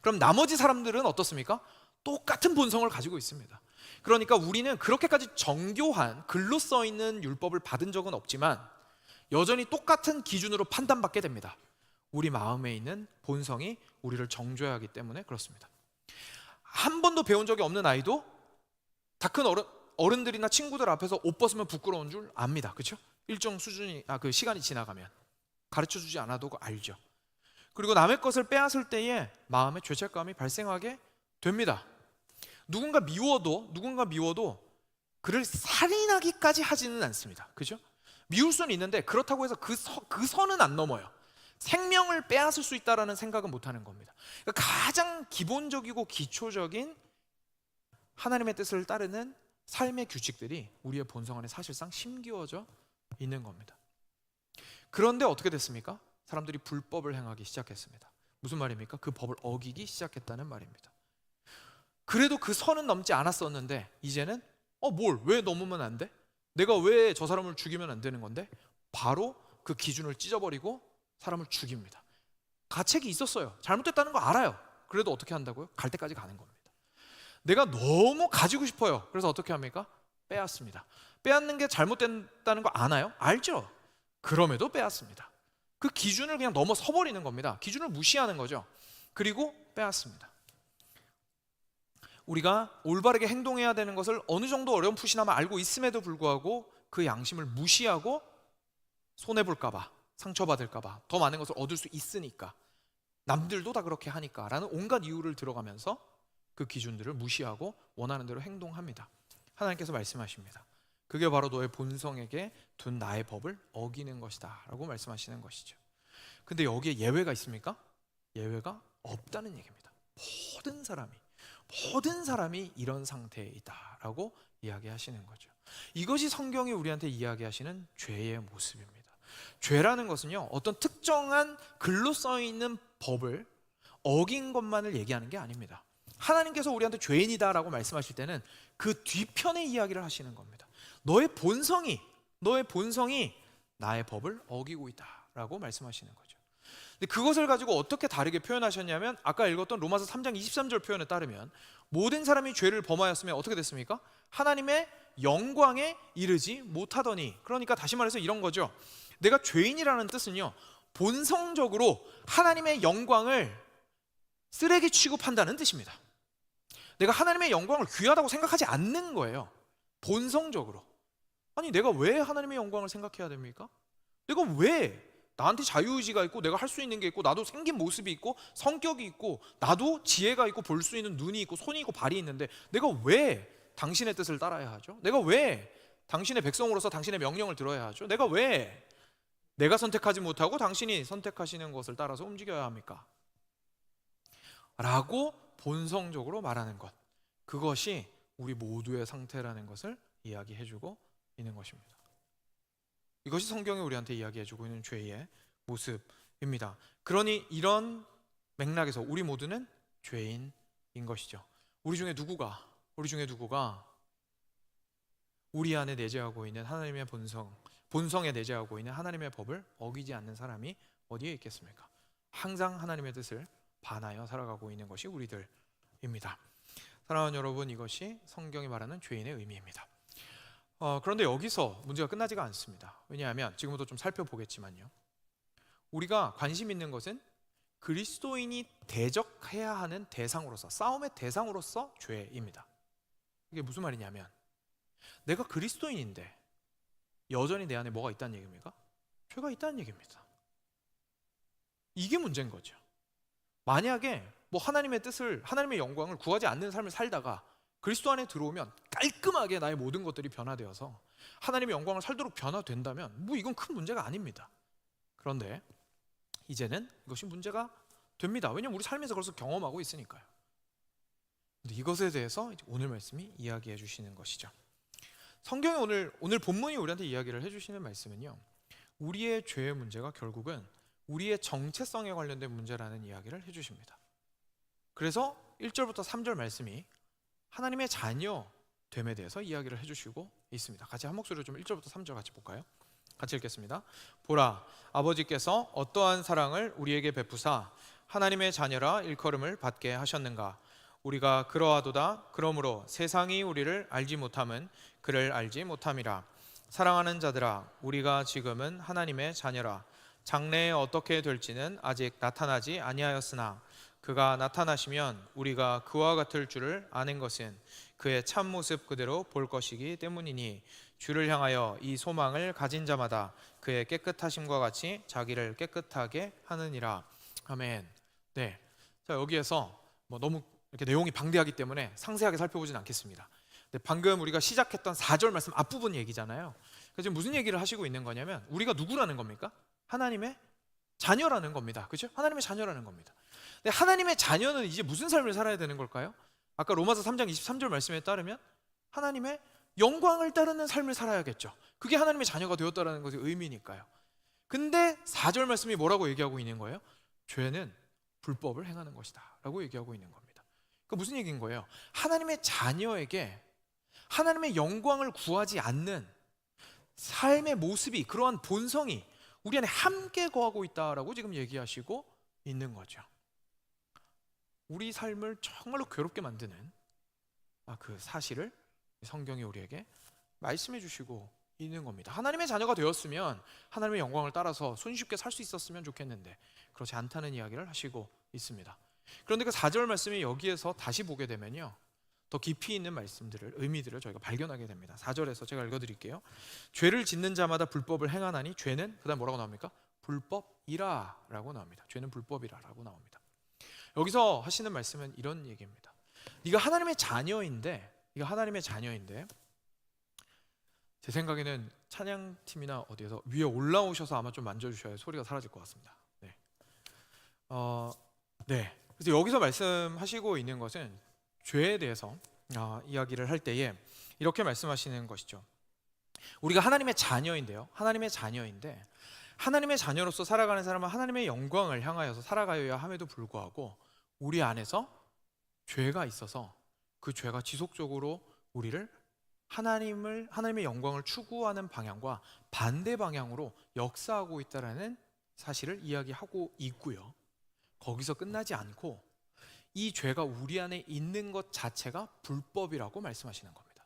그럼 나머지 사람들은 어떻습니까? 똑같은 본성을 가지고 있습니다. 그러니까 우리는 그렇게까지 정교한 글로 써 있는 율법을 받은 적은 없지만 여전히 똑같은 기준으로 판단받게 됩니다. 우리 마음에 있는 본성이 우리를 정죄하기 때문에 그렇습니다. 한 번도 배운 적이 없는 아이도 다 큰 어른들이나 친구들 앞에서 옷 벗으면 부끄러운 줄 압니다. 그렇죠? 일정 수준이 그 시간이 지나가면 가르쳐주지 않아도 알죠. 그리고 남의 것을 빼앗을 때에 마음에 죄책감이 발생하게 됩니다. 누군가 미워도 그를 살인하기까지 하지는 않습니다. 그죠? 미울 수는 있는데 그렇다고 해서 그 선은 안 넘어요. 생명을 빼앗을 수 있다라는 생각은 못하는 겁니다. 그러니까 가장 기본적이고 기초적인 하나님의 뜻을 따르는 삶의 규칙들이 우리의 본성 안에 사실상 심기어져 있는 겁니다. 그런데 어떻게 됐습니까? 사람들이 불법을 행하기 시작했습니다. 무슨 말입니까? 그 법을 어기기 시작했다는 말입니다. 그래도 그 선은 넘지 않았었는데 이제는 왜 넘으면 안 돼? 내가 왜 저 사람을 죽이면 안 되는 건데? 바로 그 기준을 찢어버리고 사람을 죽입니다. 가책이 있었어요. 잘못됐다는 거 알아요. 그래도 어떻게 한다고요? 갈 때까지 가는 겁니다. 내가 너무 가지고 싶어요. 그래서 어떻게 합니까? 빼앗습니다. 빼앗는 게 잘못된다는 거 아나요? 알죠? 그럼에도 빼앗습니다. 그 기준을 그냥 넘어서 버리는 겁니다. 기준을 무시하는 거죠. 그리고 빼앗습니다. 우리가 올바르게 행동해야 되는 것을 어느 정도 어렴풋이나마 알고 있음에도 불구하고 그 양심을 무시하고 손해볼까 봐, 상처받을까 봐, 더 많은 것을 얻을 수 있으니까, 남들도 다 그렇게 하니까 라는 온갖 이유를 들어가면서 그 기준들을 무시하고 원하는 대로 행동합니다. 하나님께서 말씀하십니다. 그게 바로 너의 본성에게 둔 나의 법을 어기는 것이다 라고 말씀하시는 것이죠. 근데 여기에 예외가 있습니까? 예외가 없다는 얘기입니다. 모든 사람이 이런 상태에 있다라고 이야기하시는 거죠. 이것이 성경이 우리한테 이야기하시는 죄의 모습입니다. 죄라는 것은요, 어떤 특정한 글로 써 있는 법을 어긴 것만을 얘기하는 게 아닙니다. 하나님께서 우리한테 죄인이다라고 말씀하실 때는 그 뒤편의 이야기를 하시는 겁니다. 너의 본성이 나의 법을 어기고 있다라고 말씀하시는 거죠. 근데 그것을 가지고 어떻게 다르게 표현하셨냐면 아까 읽었던 로마서 3장 23절 표현에 따르면 모든 사람이 죄를 범하였으면 어떻게 됐습니까? 하나님의 영광에 이르지 못하더니, 그러니까 다시 말해서 이런 거죠. 내가 죄인이라는 뜻은요, 본성적으로 하나님의 영광을 쓰레기 취급한다는 뜻입니다. 내가 하나님의 영광을 귀하다고 생각하지 않는 거예요. 본성적으로. 아니 내가 왜 하나님의 영광을 생각해야 됩니까? 내가 왜, 나한테 자유의지가 있고 내가 할 수 있는 게 있고 나도 생긴 모습이 있고 성격이 있고 나도 지혜가 있고 볼 수 있는 눈이 있고 손이 있고 발이 있는데 내가 왜 당신의 뜻을 따라야 하죠? 내가 왜 당신의 백성으로서 당신의 명령을 들어야 하죠? 내가 왜 내가 선택하지 못하고 당신이 선택하시는 것을 따라서 움직여야 합니까? 라고 본성적으로 말하는 것, 그것이 우리 모두의 상태라는 것을 이야기해주고 있는 것입니다. 이것이 성경이 우리한테 이야기해주고 있는 죄의 모습입니다. 그러니 이런 맥락에서 우리 모두는 죄인인 것이죠. 우리 중에 누구가 우리 안에 내재하고 있는 하나님의 본성에 내재하고 있는 하나님의 법을 어기지 않는 사람이 어디에 있겠습니까? 항상 하나님의 뜻을 반하여 살아가고 있는 것이 우리들입니다. 사랑하는 여러분, 이것이 성경이 말하는 죄인의 의미입니다. 그런데 여기서 문제가 끝나지가 않습니다. 왜냐하면 지금부터 좀 살펴보겠지만요, 우리가 관심 있는 것은 그리스도인이 대적해야 하는 대상으로서, 싸움의 대상으로서 죄입니다. 이게 무슨 말이냐면, 내가 그리스도인인데 여전히 내 안에 뭐가 있다는 얘기입니까? 죄가 있다는 얘기입니다. 이게 문제인 거죠. 만약에 하나님의 뜻을, 하나님의 영광을 구하지 않는 삶을 살다가 그리스도 안에 들어오면 깔끔하게 나의 모든 것들이 변화되어서 하나님의 영광을 살도록 변화된다면 이건 큰 문제가 아닙니다. 그런데 이제는 이것이 문제가 됩니다. 왜냐하면 우리 삶에서 그것을 경험하고 있으니까요. 근데 이것에 대해서 오늘 말씀이 이야기해 주시는 것이죠. 성경이 오늘 본문이 우리한테 이야기를 해주시는 말씀은요, 우리의 죄의 문제가 결국은 우리의 정체성에 관련된 문제라는 이야기를 해주십니다. 그래서 1절부터 3절 말씀이 하나님의 자녀됨에 대해서 이야기를 해주시고 있습니다. 같이 한 목소리로 좀 1절부터 3절 같이 볼까요? 같이 읽겠습니다. 보라, 아버지께서 어떠한 사랑을 우리에게 베푸사 하나님의 자녀라 일컬음을 받게 하셨는가. 우리가 그러하도다. 그러므로 세상이 우리를 알지 못함은 그를 알지 못함이라. 사랑하는 자들아, 우리가 지금은 하나님의 자녀라. 장래에 어떻게 될지는 아직 나타나지 아니하였으나 그가 나타나시면 우리가 그와 같을 줄을 아는 것은 그의 참모습 그대로 볼 것이기 때문이니 주를 향하여 이 소망을 가진 자마다 그의 깨끗하심과 같이 자기를 깨끗하게 하느니라. 아멘. 네. 자, 여기에서 너무 이렇게 내용이 방대하기 때문에 상세하게 살펴보진 않겠습니다. 근데 방금 우리가 시작했던 4절 말씀 앞부분 얘기잖아요. 그래서 지금 무슨 얘기를 하시고 있는 거냐면, 우리가 누구라는 겁니까? 하나님의 자녀라는 겁니다. 그렇죠? 하나님의 자녀라는 겁니다. 근데 하나님의 자녀는 이제 무슨 삶을 살아야 되는 걸까요? 아까 로마서 3장 23절 말씀에 따르면 하나님의 영광을 따르는 삶을 살아야겠죠. 그게 하나님의 자녀가 되었다는 것의 의미니까요. 근데 4절 말씀이 뭐라고 얘기하고 있는 거예요? 죄는 불법을 행하는 것이다 라고 얘기하고 있는 겁니다. 그 무슨 얘기인 거예요? 하나님의 자녀에게 하나님의 영광을 구하지 않는 삶의 모습이, 그러한 본성이 우리 안에 함께 거하고 있다라고 지금 얘기하시고 있는 거죠. 우리 삶을 정말로 괴롭게 만드는 그 사실을 성경이 우리에게 말씀해 주시고 있는 겁니다. 하나님의 자녀가 되었으면 하나님의 영광을 따라서 손쉽게 살 수 있었으면 좋겠는데 그렇지 않다는 이야기를 하시고 있습니다. 그런데 그 4절 말씀이 여기에서 다시 보게 되면요, 더 깊이 있는 말씀들을, 의미들을 저희가 발견하게 됩니다. 4절에서 제가 읽어드릴게요. 죄를 짓는 자마다 불법을 행하나니 죄는, 그 다음 뭐라고 나옵니까? 불법이라 라고 나옵니다. 죄는 불법이라 라고 나옵니다. 여기서 하시는 말씀은 이런 얘기입니다. 네가 하나님의 자녀인데 제 생각에는 찬양팀이나 어디에서 위에 올라오셔서 아마 좀 만져주셔야 소리가 사라질 것 같습니다. 네. 네. 그래서 여기서 말씀하시고 있는 것은 죄에 대해서 이야기를 할 때에 이렇게 말씀하시는 것이죠. 우리가 하나님의 자녀인데요. 하나님의 자녀로서 살아가는 사람은 하나님의 영광을 향하여서 살아가야 함에도 불구하고 우리 안에서 죄가 있어서 그 죄가 지속적으로 우리를 하나님의 영광을 추구하는 방향과 반대 방향으로 역사하고 있다라는 사실을 이야기하고 있고요. 거기서 끝나지 않고 이 죄가 우리 안에 있는 것 자체가 불법이라고 말씀하시는 겁니다.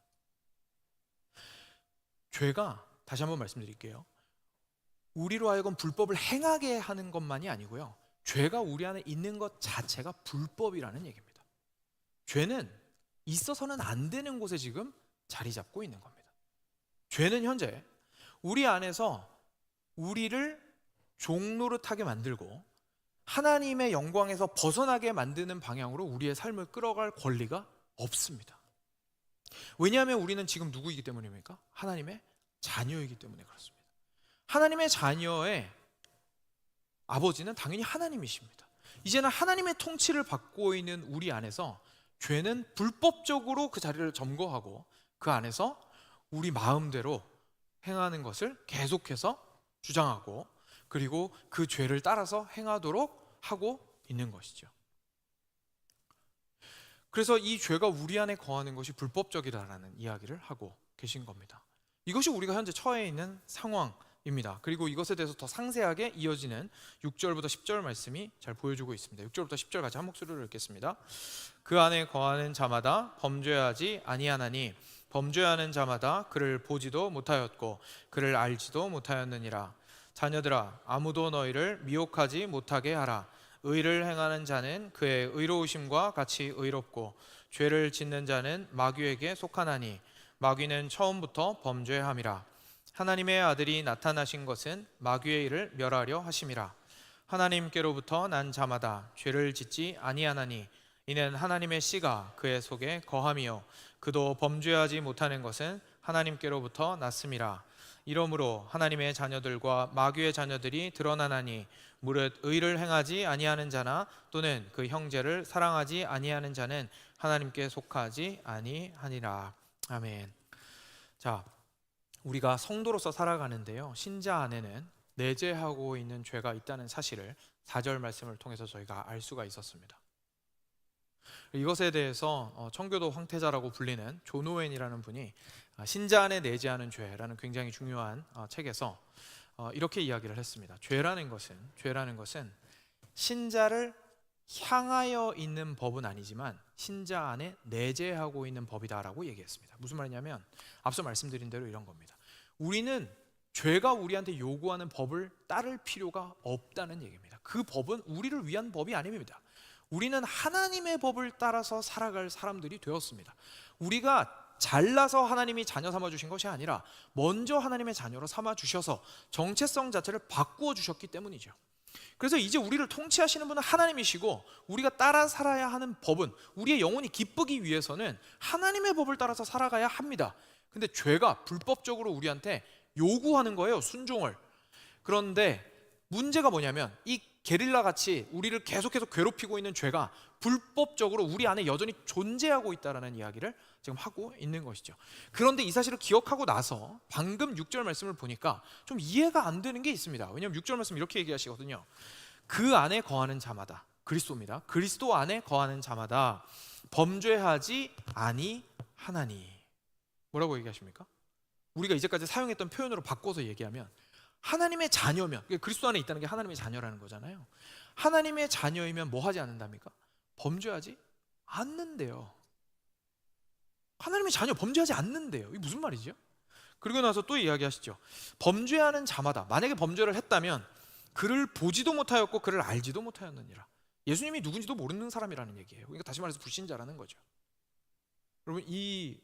죄가, 다시 한번 말씀드릴게요, 우리로 하여금 불법을 행하게 하는 것만이 아니고요, 죄가 우리 안에 있는 것 자체가 불법이라는 얘기입니다. 죄는 있어서는 안 되는 곳에 지금 자리 잡고 있는 겁니다. 죄는 현재 우리 안에서 우리를 종노릇하게 만들고 하나님의 영광에서 벗어나게 만드는 방향으로 우리의 삶을 끌어갈 권리가 없습니다. 왜냐하면 우리는 지금 누구이기 때문입니까? 하나님의 자녀이기 때문에 그렇습니다. 하나님의 자녀의 아버지는 당연히 하나님이십니다. 이제는 하나님의 통치를 받고 있는 우리 안에서 죄는 불법적으로 그 자리를 점거하고 그 안에서 우리 마음대로 행하는 것을 계속해서 주장하고 그리고 그 죄를 따라서 행하도록 하고 있는 것이죠. 그래서 이 죄가 우리 안에 거하는 것이 불법적이다라는 이야기를 하고 계신 겁니다. 이것이 우리가 현재 처해 있는 상황입니다. 그리고 이것에 대해서 더 상세하게 이어지는 6절부터 10절 말씀이 잘 보여주고 있습니다. 6절부터 10절 같이 한 목소리로 읽겠습니다. 그 안에 거하는 자마다 범죄하지 아니하나니 범죄하는 자마다 그를 보지도 못하였고 그를 알지도 못하였느니라. 자녀들아, 아무도 너희를 미혹하지 못하게 하라. 의를 행하는 자는 그의 의로우심과 같이 의롭고 죄를 짓는 자는 마귀에게 속하나니 마귀는 처음부터 범죄함이라. 하나님의 아들이 나타나신 것은 마귀의 일을 멸하려 하심이라. 하나님께로부터 난 자마다 죄를 짓지 아니하나니 이는 하나님의 씨가 그의 속에 거함이요 그도 범죄하지 못하는 것은 하나님께로부터 났음이라. 이러므로 하나님의 자녀들과 마귀의 자녀들이 드러나나니 무릇 의를 행하지 아니하는 자나 또는 그 형제를 사랑하지 아니하는 자는 하나님께 속하지 아니하니라. 아멘. 자, 우리가 성도로서 살아가는데요, 신자 안에는 내재하고 있는 죄가 있다는 사실을 4절 말씀을 통해서 저희가 알 수가 있었습니다. 이것에 대해서 청교도 황태자라고 불리는 존 오웬이라는 분이 신자 안에 내재하는 죄라는 굉장히 중요한 책에서 이렇게 이야기를 했습니다. 죄라는 것은 신자를 향하여 있는 법은 아니지만 신자 안에 내재하고 있는 법이다라고 얘기했습니다. 무슨 말이냐면 앞서 말씀드린 대로 이런 겁니다. 우리는 죄가 우리한테 요구하는 법을 따를 필요가 없다는 얘기입니다. 그 법은 우리를 위한 법이 아닙니다. 우리는 하나님의 법을 따라서 살아갈 사람들이 되었습니다. 우리가 잘나서 하나님이 자녀 삼아 주신 것이 아니라 먼저 하나님의 자녀로 삼아 주셔서 정체성 자체를 바꾸어 주셨기 때문이죠. 그래서 이제 우리를 통치하시는 분은 하나님이시고 우리가 따라 살아야 하는 법은 우리의 영혼이 기쁘기 위해서는 하나님의 법을 따라서 살아가야 합니다. 근데 죄가 불법적으로 우리한테 요구하는 거예요, 순종을. 그런데 문제가 뭐냐면 이 게릴라 같이 우리를 계속해서 괴롭히고 있는 죄가 불법적으로 우리 안에 여전히 존재하고 있다는 이야기를 지금 하고 있는 것이죠. 그런데 이 사실을 기억하고 나서 방금 6절 말씀을 보니까 좀 이해가 안 되는 게 있습니다. 왜냐하면 6절 말씀 이렇게 얘기하시거든요. 그 안에 거하는 자마다, 그리스도입니다. 그리스도 안에 거하는 자마다 범죄하지 아니하나니. 뭐라고 얘기하십니까? 우리가 이제까지 사용했던 표현으로 바꿔서 얘기하면 하나님의 자녀면, 그리스도 안에 있다는 게 하나님의 자녀라는 거잖아요. 하나님의 자녀이면 뭐 하지 않는답니까? 범죄하지 않는데요. 하나님의 자녀 범죄하지 않는데요. 이게 무슨 말이죠? 그리고 나서 또 이야기하시죠. 범죄하는 자마다, 만약에 범죄를 했다면 그를 보지도 못하였고 그를 알지도 못하였느니라. 예수님이 누군지도 모르는 사람이라는 얘기예요. 그러니까 다시 말해서 불신자라는 거죠. 여러분, 이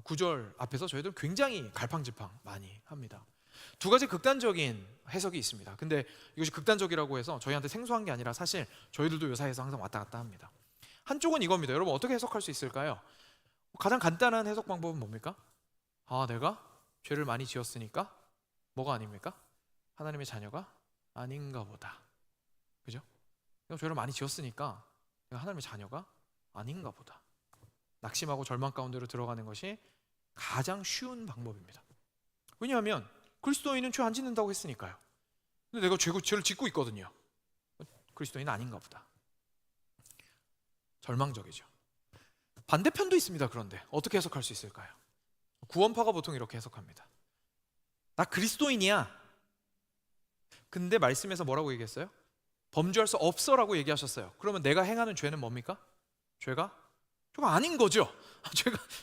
구절 앞에서 저희들은 굉장히 갈팡질팡 많이 합니다. 두 가지 극단적인 해석이 있습니다. 근데 이것이 극단적이라고 해서 저희한테 생소한 게 아니라 사실 저희들도 요사이에서 항상 왔다 갔다 합니다. 한쪽은 이겁니다. 여러분, 어떻게 해석할 수 있을까요? 가장 간단한 해석 방법은 뭡니까? 내가 죄를 많이 지었으니까 뭐가 아닙니까? 하나님의 자녀가 아닌가 보다. 그죠? 내가 죄를 많이 지었으니까 내가 하나님의 자녀가 아닌가 보다. 낙심하고 절망 가운데로 들어가는 것이 가장 쉬운 방법입니다. 왜냐하면 그리스도인은 죄 안 짓는다고 했으니까요. 근데 내가 죄를 짓고 있거든요. 그리스도인은 아닌가 보다. 절망적이죠. 반대편도 있습니다. 그런데 어떻게 해석할 수 있을까요? 구원파가 보통 이렇게 해석합니다. 나 그리스도인이야. 근데 말씀에서 뭐라고 얘기했어요? 범죄할 수 없어라고 얘기하셨어요. 그러면 내가 행하는 죄는 뭡니까? 죄가 아닌 거죠.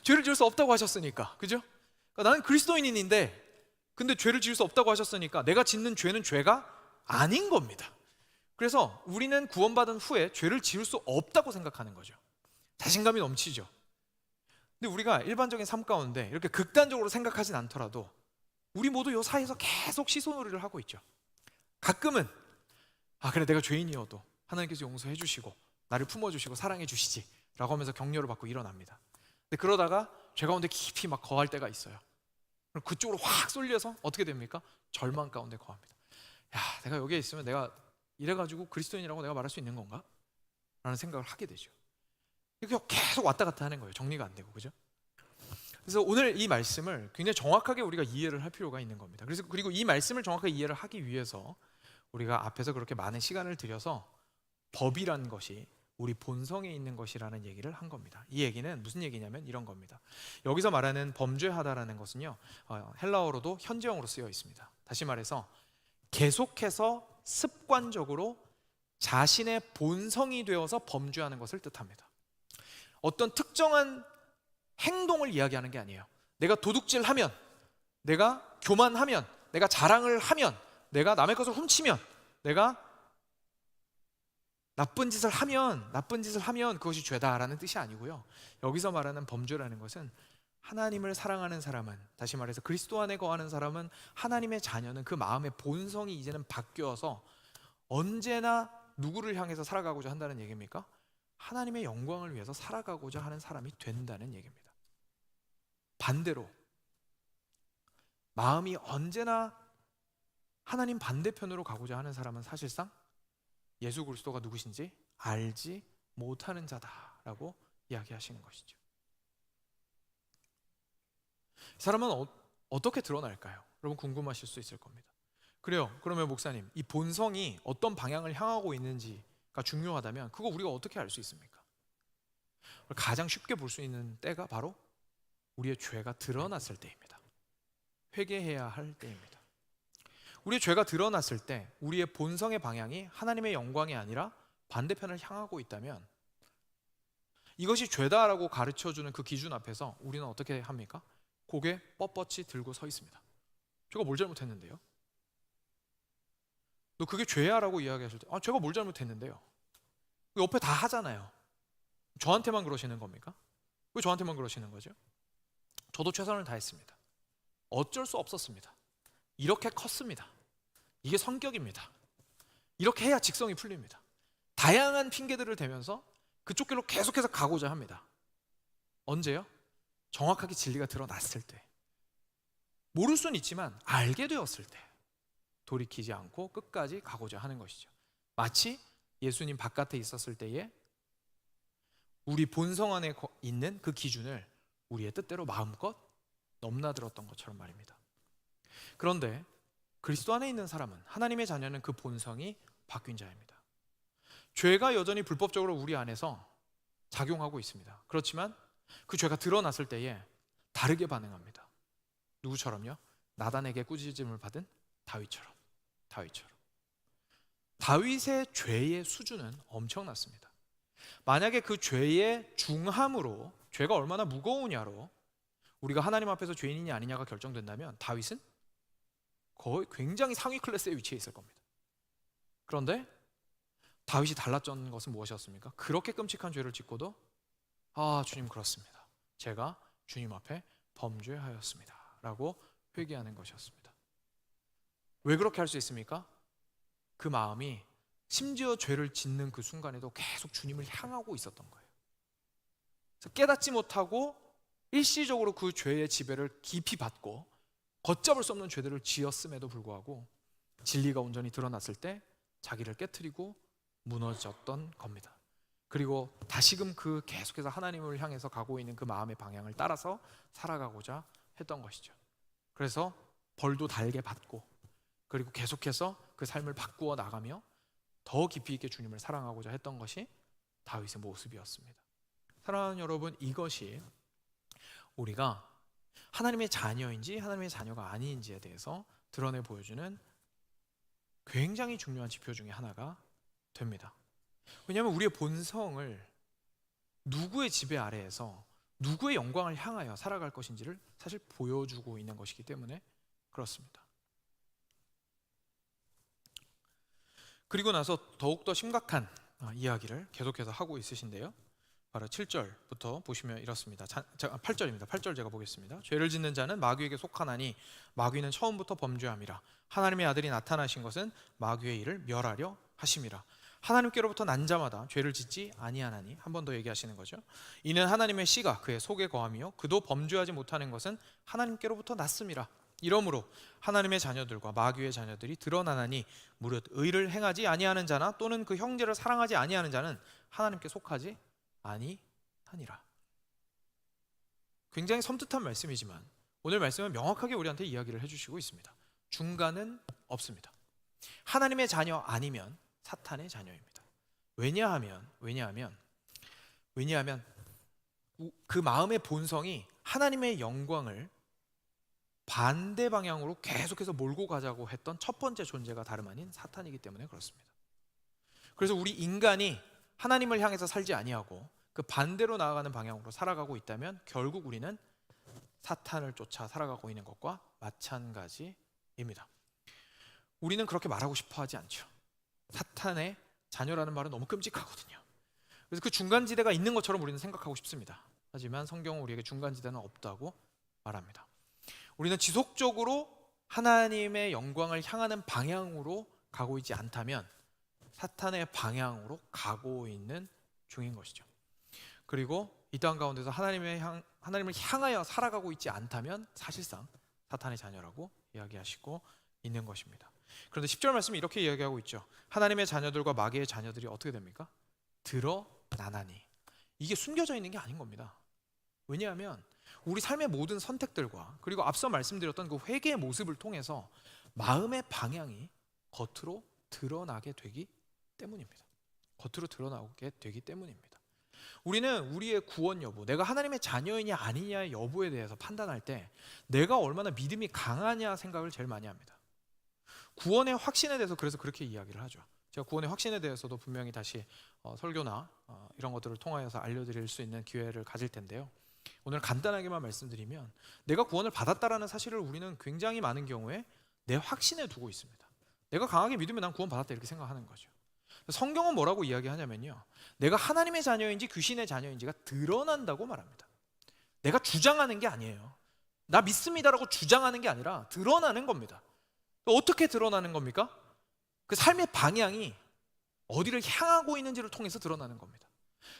죄를 지을 수 없다고 하셨으니까. 그죠? 그러니까 나는 그리스도인인데 근데 죄를 지을 수 없다고 하셨으니까 내가 짓는 죄는 죄가 아닌 겁니다. 그래서 우리는 구원받은 후에 죄를 지을 수 없다고 생각하는 거죠. 자신감이 넘치죠. 근데 우리가 일반적인 삶 가운데 이렇게 극단적으로 생각하진 않더라도 우리 모두 이 사이에서 계속 시소놀이를 하고 있죠. 가끔은 그래, 내가 죄인이어도 하나님께서 용서해 주시고 나를 품어주시고 사랑해 주시지 라고 하면서 격려를 받고 일어납니다. 근데 그러다가 죄 가운데 깊이 막 거할 때가 있어요. 그럼 그쪽으로 확 쏠려서 어떻게 됩니까? 절망 가운데 거합니다. 내가 여기에 있으면 내가 이래가지고 그리스도인이라고 내가 말할 수 있는 건가? 라는 생각을 하게 되죠. 이렇게 계속 왔다 갔다 하는 거예요. 정리가 안 되고. 그죠? 그래서 오늘 이 말씀을 굉장히 정확하게 우리가 이해를 할 필요가 있는 겁니다. 그리고 이 말씀을 정확하게 이해를 하기 위해서 우리가 앞에서 그렇게 많은 시간을 들여서 법이라는 것이 우리 본성에 있는 것이라는 얘기를 한 겁니다. 이 얘기는 무슨 얘기냐면 이런 겁니다. 여기서 말하는 범죄하다라는 것은요, 헬라어로도 현재형으로 쓰여 있습니다. 다시 말해서 계속해서 습관적으로 자신의 본성이 되어서 범죄하는 것을 뜻합니다. 어떤 특정한 행동을 이야기하는 게 아니에요. 내가 도둑질하면, 내가 교만하면, 내가 자랑을 하면, 내가 남의 것을 훔치면, 내가 나쁜 짓을 하면 그것이 죄다라는 뜻이 아니고요. 여기서 말하는 범죄라는 것은 하나님을 사랑하는 사람은, 다시 말해서 그리스도 안에 거하는 사람은, 하나님의 자녀는 그 마음의 본성이 이제는 바뀌어서 언제나 누구를 향해서 살아가고자 한다는 얘기입니까? 하나님의 영광을 위해서 살아가고자 하는 사람이 된다는 얘기입니다. 반대로 마음이 언제나 하나님 반대편으로 가고자 하는 사람은 사실상 예수 그리스도가 누구신지 알지 못하는 자다라고 이야기하시는 것이죠. 이 사람은 어떻게 드러날까요? 여러분 궁금하실 수 있을 겁니다. 그래요. 그러면 목사님, 이 본성이 어떤 방향을 향하고 있는지가 중요하다면 그거 우리가 어떻게 알 수 있습니까? 가장 쉽게 볼 수 있는 때가 바로 우리의 죄가 드러났을 때입니다. 회개해야 할 때입니다. 우리의 죄가 드러났을 때 우리의 본성의 방향이 하나님의 영광이 아니라 반대편을 향하고 있다면 이것이 죄다라고 가르쳐주는 그 기준 앞에서 우리는 어떻게 합니까? 고개 뻣뻣이 들고 서 있습니다. 제가 뭘 잘못했는데요? 너 그게 죄야 라고 이야기하실 때 제가 뭘 잘못했는데요? 옆에 다 하잖아요. 저한테만 그러시는 겁니까? 왜 저한테만 그러시는 거죠? 저도 최선을 다했습니다. 어쩔 수 없었습니다. 이렇게 컸습니다. 이게 성격입니다. 이렇게 해야 직성이 풀립니다. 다양한 핑계들을 대면서 그쪽 길로 계속해서 가고자 합니다. 언제요? 정확하게 진리가 드러났을 때. 모를 수는 있지만 알게 되었을 때 돌이키지 않고 끝까지 가고자 하는 것이죠. 마치 예수님 바깥에 있었을 때에 우리 본성 안에 있는 그 기준을 우리의 뜻대로 마음껏 넘나들었던 것처럼 말입니다. 그런데 그리스도 안에 있는 사람은, 하나님의 자녀는 그 본성이 바뀐 자입니다. 죄가 여전히 불법적으로 우리 안에서 작용하고 있습니다. 그렇지만 그 죄가 드러났을 때에 다르게 반응합니다. 누구처럼요? 나단에게 꾸짖음을 받은 다윗처럼. 다윗의 죄의 수준은 엄청났습니다. 만약에 그 죄의 중함으로, 죄가 얼마나 무거우냐로 우리가 하나님 앞에서 죄인이냐 아니냐가 결정된다면 다윗은 거의 굉장히 상위 클래스에 위치해 있을 겁니다. 그런데 다윗이 달랐던 것은 무엇이었습니까? 그렇게 끔찍한 죄를 짓고도 주님 그렇습니다. 제가 주님 앞에 범죄하였습니다 라고 회개하는 것이었습니다. 왜 그렇게 할 수 있습니까? 그 마음이 심지어 죄를 짓는 그 순간에도 계속 주님을 향하고 있었던 거예요. 그래서 깨닫지 못하고 일시적으로 그 죄의 지배를 깊이 받고 걷잡을 수 없는 죄들을 지었음에도 불구하고 진리가 온전히 드러났을 때 자기를 깨트리고 무너졌던 겁니다. 그리고 다시금 그 계속해서 하나님을 향해서 가고 있는 그 마음의 방향을 따라서 살아가고자 했던 것이죠. 그래서 벌도 달게 받고 그리고 계속해서 그 삶을 바꾸어 나가며 더 깊이 있게 주님을 사랑하고자 했던 것이 다윗의 모습이었습니다. 사랑하는 여러분, 이것이 우리가 하나님의 자녀인지 하나님의 자녀가 아닌지에 대해서 드러내 보여주는 굉장히 중요한 지표 중에 하나가 됩니다. 왜냐하면 우리의 본성을 누구의 지배 아래에서 누구의 영광을 향하여 살아갈 것인지를 사실 보여주고 있는 것이기 때문에 그렇습니다. 그리고 나서 더욱더 심각한 이야기를 계속해서 하고 있으신데요. 바로 7절부터 보시면 이렇습니다. 8절입니다. 8절 제가 보겠습니다. 죄를 짓는 자는 마귀에게 속하나니 마귀는 처음부터 범죄함이라. 하나님의 아들이 나타나신 것은 마귀의 일을 멸하려 하심이라. 하나님께로부터 난 자마다 죄를 짓지 아니하나니. 한 번 더 얘기하시는 거죠. 이는 하나님의 씨가 그의 속에 거하며 그도 범죄하지 못하는 것은 하나님께로부터 났음이라. 이러므로 하나님의 자녀들과 마귀의 자녀들이 드러나나니 무릇 의를 행하지 아니하는 자나 또는 그 형제를 사랑하지 아니하는 자는 하나님께 속하지 아니하니라. 굉장히 섬뜩한 말씀이지만 오늘 말씀은 명확하게 우리한테 이야기를 해주시고 있습니다. 중간은 없습니다. 하나님의 자녀 아니면 사탄의 자녀입니다. 왜냐하면 그 마음의 본성이 하나님의 영광을 반대 방향으로 계속해서 몰고 가자고 했던 첫 번째 존재가 다름 아닌 사탄이기 때문에 그렇습니다. 그래서 우리 인간이 하나님을 향해서 살지 아니하고 그 반대로 나아가는 방향으로 살아가고 있다면 결국 우리는 사탄을 쫓아 살아가고 있는 것과 마찬가지입니다. 우리는 그렇게 말하고 싶어 하지 않죠. 사탄의 자녀라는 말은 너무 끔찍하거든요. 그래서 그 중간지대가 있는 것처럼 우리는 생각하고 싶습니다. 하지만 성경은 우리에게 중간지대는 없다고 말합니다. 우리는 지속적으로 하나님의 영광을 향하는 방향으로 가고 있지 않다면 사탄의 방향으로 가고 있는 중인 것이죠. 그리고 이 땅 가운데서 하나님을 향하여 살아가고 있지 않다면 사실상 사탄의 자녀라고 이야기하시고 있는 것입니다. 그런데 10절 말씀이 이렇게 이야기하고 있죠. 하나님의 자녀들과 마귀의 자녀들이 어떻게 됩니까? 드러나나니. 이게 숨겨져 있는 게 아닌 겁니다. 왜냐하면 우리 삶의 모든 선택들과 그리고 앞서 말씀드렸던 그 회개의 모습을 통해서 마음의 방향이 겉으로 드러나게 되기 때문입니다. 겉으로 드러나게 되기 때문입니다. 우리는 우리의 구원 여부, 내가 하나님의 자녀이냐 아니냐의 여부에 대해서 판단할 때 내가 얼마나 믿음이 강하냐 생각을 제일 많이 합니다. 구원의 확신에 대해서 그래서 그렇게 이야기를 하죠. 제가 구원의 확신에 대해서도 분명히 다시 설교나 이런 것들을 통하여서 알려드릴 수 있는 기회를 가질 텐데요. 오늘 간단하게만 말씀드리면 내가 구원을 받았다라는 사실을 우리는 굉장히 많은 경우에 내 확신에 두고 있습니다. 내가 강하게 믿으면 난 구원 받았다 이렇게 생각하는 거죠. 성경은 뭐라고 이야기하냐면요, 내가 하나님의 자녀인지 귀신의 자녀인지가 드러난다고 말합니다. 내가 주장하는 게 아니에요. 나 믿습니다라고 주장하는 게 아니라 드러나는 겁니다. 어떻게 드러나는 겁니까? 그 삶의 방향이 어디를 향하고 있는지를 통해서 드러나는 겁니다.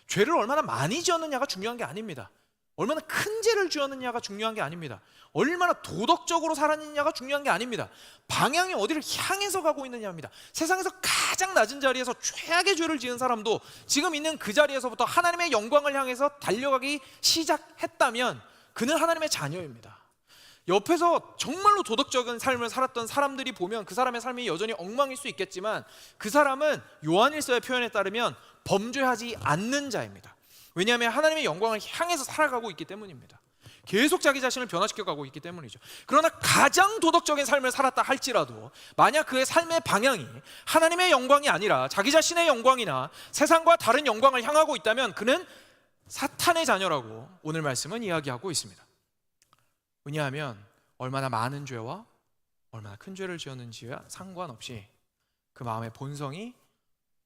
죄를 얼마나 많이 지었느냐가 중요한 게 아닙니다. 얼마나 큰 죄를 지었느냐가 중요한 게 아닙니다. 얼마나 도덕적으로 살았느냐가 중요한 게 아닙니다. 방향이 어디를 향해서 가고 있느냐입니다. 세상에서 가장 낮은 자리에서 최악의 죄를 지은 사람도 지금 있는 그 자리에서부터 하나님의 영광을 향해서 달려가기 시작했다면 그는 하나님의 자녀입니다. 옆에서 정말로 도덕적인 삶을 살았던 사람들이 보면 그 사람의 삶이 여전히 엉망일 수 있겠지만 그 사람은 요한일서의 표현에 따르면 범죄하지 않는 자입니다. 왜냐하면 하나님의 영광을 향해서 살아가고 있기 때문입니다. 계속 자기 자신을 변화시켜가고 있기 때문이죠. 그러나 가장 도덕적인 삶을 살았다 할지라도 만약 그의 삶의 방향이 하나님의 영광이 아니라 자기 자신의 영광이나 세상과 다른 영광을 향하고 있다면 그는 사탄의 자녀라고 오늘 말씀은 이야기하고 있습니다. 왜냐하면 얼마나 많은 죄와 얼마나 큰 죄를 지었는지와 상관없이 그 마음의 본성이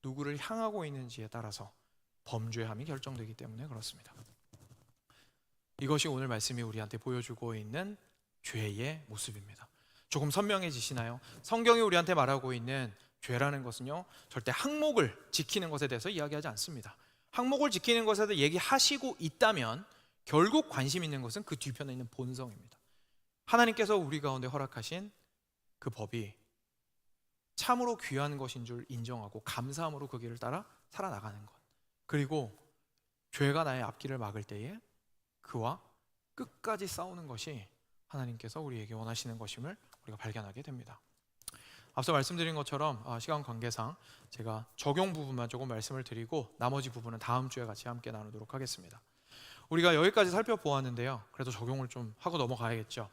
누구를 향하고 있는지에 따라서 범죄함이 결정되기 때문에 그렇습니다. 이것이 오늘 말씀이 우리한테 보여주고 있는 죄의 모습입니다. 조금 선명해지시나요? 성경이 우리한테 말하고 있는 죄라는 것은요, 절대 항목을 지키는 것에 대해서 이야기하지 않습니다. 항목을 지키는 것에 대해서 얘기하시고 있다면 결국 관심 있는 것은 그 뒤편에 있는 본성입니다. 하나님께서 우리 가운데 허락하신 그 법이 참으로 귀한 것인 줄 인정하고 감사함으로 그 길을 따라 살아나가는 것, 그리고 죄가 나의 앞길을 막을 때에 그와 끝까지 싸우는 것이 하나님께서 우리에게 원하시는 것임을 우리가 발견하게 됩니다. 앞서 말씀드린 것처럼 시간 관계상 제가 적용 부분만 조금 말씀을 드리고 나머지 부분은 다음 주에 같이 함께 나누도록 하겠습니다. 우리가 여기까지 살펴보았는데요, 그래도 적용을 좀 하고 넘어가야겠죠.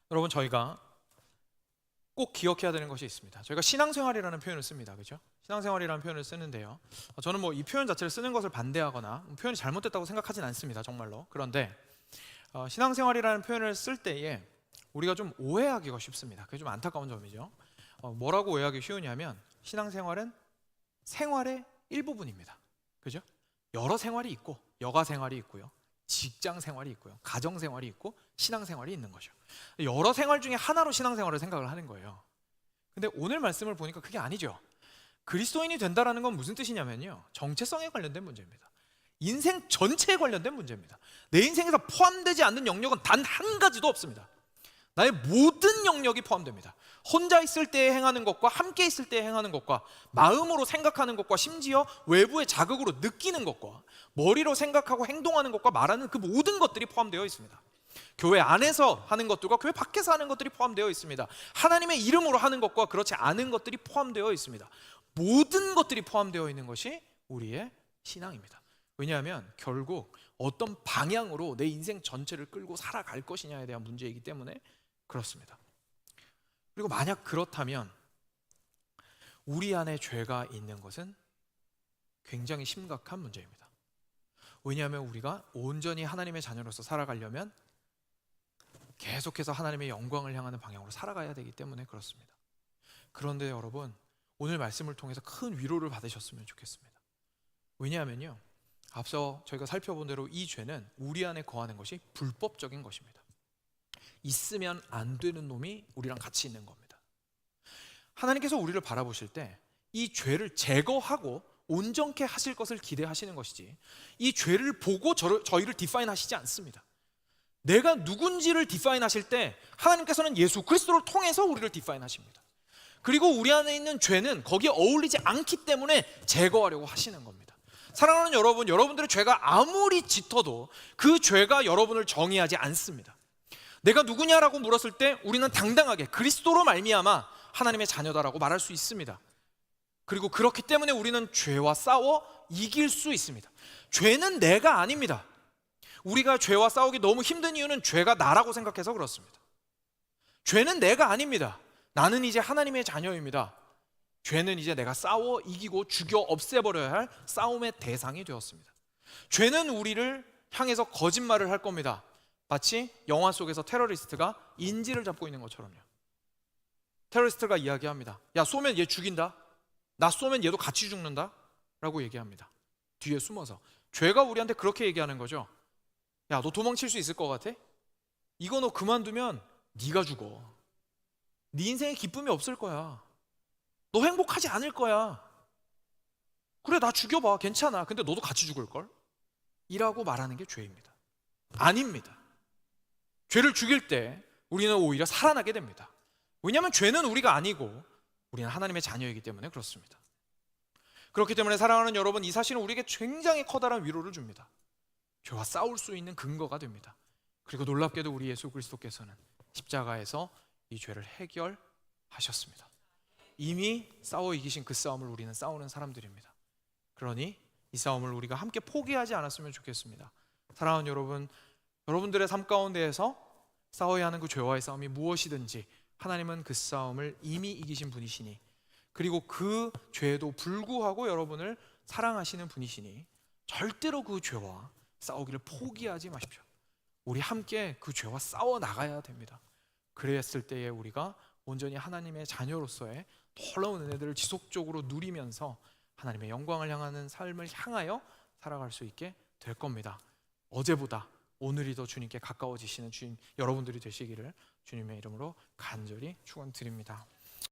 여러분, 저희가 꼭 기억해야 되는 것이 있습니다. 저희가 신앙생활이라는 표현을 씁니다. 그렇죠? 신앙생활이라는 표현을 쓰는데요, 저는 이 표현 자체를 쓰는 것을 반대하거나 표현이 잘못됐다고 생각하진 않습니다. 정말로. 그런데 신앙생활이라는 표현을 쓸 때에 우리가 좀 오해하기가 쉽습니다. 그게 좀 안타까운 점이죠. 뭐라고 오해하기 쉬우냐면 신앙생활은 생활의 일부분입니다. 그죠? 여러 생활이 있고 여가 생활이 있고요, 직장 생활이 있고요, 가정 생활이 있고 신앙 생활이 있는 거죠. 여러 생활 중에 하나로 신앙 생활을 생각을 하는 거예요. 근데 오늘 말씀을 보니까 그게 아니죠. 그리스도인이 된다라는 건 무슨 뜻이냐면요, 정체성에 관련된 문제입니다. 인생 전체에 관련된 문제입니다. 내 인생에서 포함되지 않는 영역은 단 한 가지도 없습니다. 나의 모든 영역이 포함됩니다. 혼자 있을 때 행하는 것과 함께 있을 때 행하는 것과 마음으로 생각하는 것과 심지어 외부의 자극으로 느끼는 것과 머리로 생각하고 행동하는 것과 말하는 그 모든 것들이 포함되어 있습니다. 교회 안에서 하는 것들과 교회 밖에서 하는 것들이 포함되어 있습니다. 하나님의 이름으로 하는 것과 그렇지 않은 것들이 포함되어 있습니다. 모든 것들이 포함되어 있는 것이 우리의 신앙입니다. 왜냐하면 결국 어떤 방향으로 내 인생 전체를 끌고 살아갈 것이냐에 대한 문제이기 때문에 그렇습니다. 그리고 만약 그렇다면 우리 안에 죄가 있는 것은 굉장히 심각한 문제입니다. 왜냐하면 우리가 온전히 하나님의 자녀로서 살아가려면 계속해서 하나님의 영광을 향하는 방향으로 살아가야 되기 때문에 그렇습니다. 그런데 여러분, 오늘 말씀을 통해서 큰 위로를 받으셨으면 좋겠습니다. 왜냐하면요, 앞서 저희가 살펴본 대로 이 죄는 우리 안에 거하는 것이 불법적인 것입니다. 있으면 안 되는 놈이 우리랑 같이 있는 겁니다. 하나님께서 우리를 바라보실 때 이 죄를 제거하고 온전케 하실 것을 기대하시는 것이지, 이 죄를 보고 저희를 디파인 하시지 않습니다. 내가 누군지를 디파인 하실 때 하나님께서는 예수 그리스도를 통해서 우리를 디파인 하십니다. 그리고 우리 안에 있는 죄는 거기에 어울리지 않기 때문에 제거하려고 하시는 겁니다. 사랑하는 여러분, 여러분들의 죄가 아무리 짙어도 그 죄가 여러분을 정의하지 않습니다. 내가 누구냐라고 물었을 때 우리는 당당하게 그리스도로 말미암아 하나님의 자녀다라고 말할 수 있습니다. 그리고 그렇기 때문에 우리는 죄와 싸워 이길 수 있습니다. 죄는 내가 아닙니다. 우리가 죄와 싸우기 너무 힘든 이유는 죄가 나라고 생각해서 그렇습니다. 죄는 내가 아닙니다. 나는 이제 하나님의 자녀입니다. 죄는 이제 내가 싸워 이기고 죽여 없애버려야 할 싸움의 대상이 되었습니다. 죄는 우리를 향해서 거짓말을 할 겁니다. 마치 영화 속에서 테러리스트가 인질을 잡고 있는 것처럼요. 테러리스트가 이야기합니다. 야, 쏘면 얘 죽인다. 나 쏘면 얘도 같이 죽는다 라고 얘기합니다. 뒤에 숨어서. 죄가 우리한테 그렇게 얘기하는 거죠. 야, 너 도망칠 수 있을 것 같아? 이거 너 그만두면 네가 죽어. 네 인생에 기쁨이 없을 거야. 너 행복하지 않을 거야. 그래, 나 죽여봐. 괜찮아. 근데 너도 같이 죽을걸? 이라고 말하는 게 죄입니다. 아닙니다. 죄를 죽일 때 우리는 오히려 살아나게 됩니다. 왜냐하면 죄는 우리가 아니고 우리는 하나님의 자녀이기 때문에 그렇습니다. 그렇기 때문에 사랑하는 여러분, 이 사실은 우리에게 굉장히 커다란 위로를 줍니다. 죄와 싸울 수 있는 근거가 됩니다. 그리고 놀랍게도 우리 예수 그리스도께서는 십자가에서 이 죄를 해결하셨습니다. 이미 싸워 이기신 그 싸움을 우리는 싸우는 사람들입니다. 그러니 이 싸움을 우리가 함께 포기하지 않았으면 좋겠습니다. 사랑하는 여러분, 여러분들의 삶 가운데에서 싸워야 하는 그 죄와의 싸움이 무엇이든지 하나님은 그 싸움을 이미 이기신 분이시니, 그리고 그 죄에도 불구하고 여러분을 사랑하시는 분이시니 절대로 그 죄와 싸우기를 포기하지 마십시오. 우리 함께 그 죄와 싸워 나가야 됩니다. 그랬을 때에 우리가 온전히 하나님의 자녀로서의 놀라운 은혜들을 지속적으로 누리면서 하나님의 영광을 향하는 삶을 향하여 살아갈 수 있게 될 겁니다. 어제보다 오늘이 더 주님께 가까워지시는 주님 여러분들이 되시기를 주님의 이름으로 간절히 축원드립니다.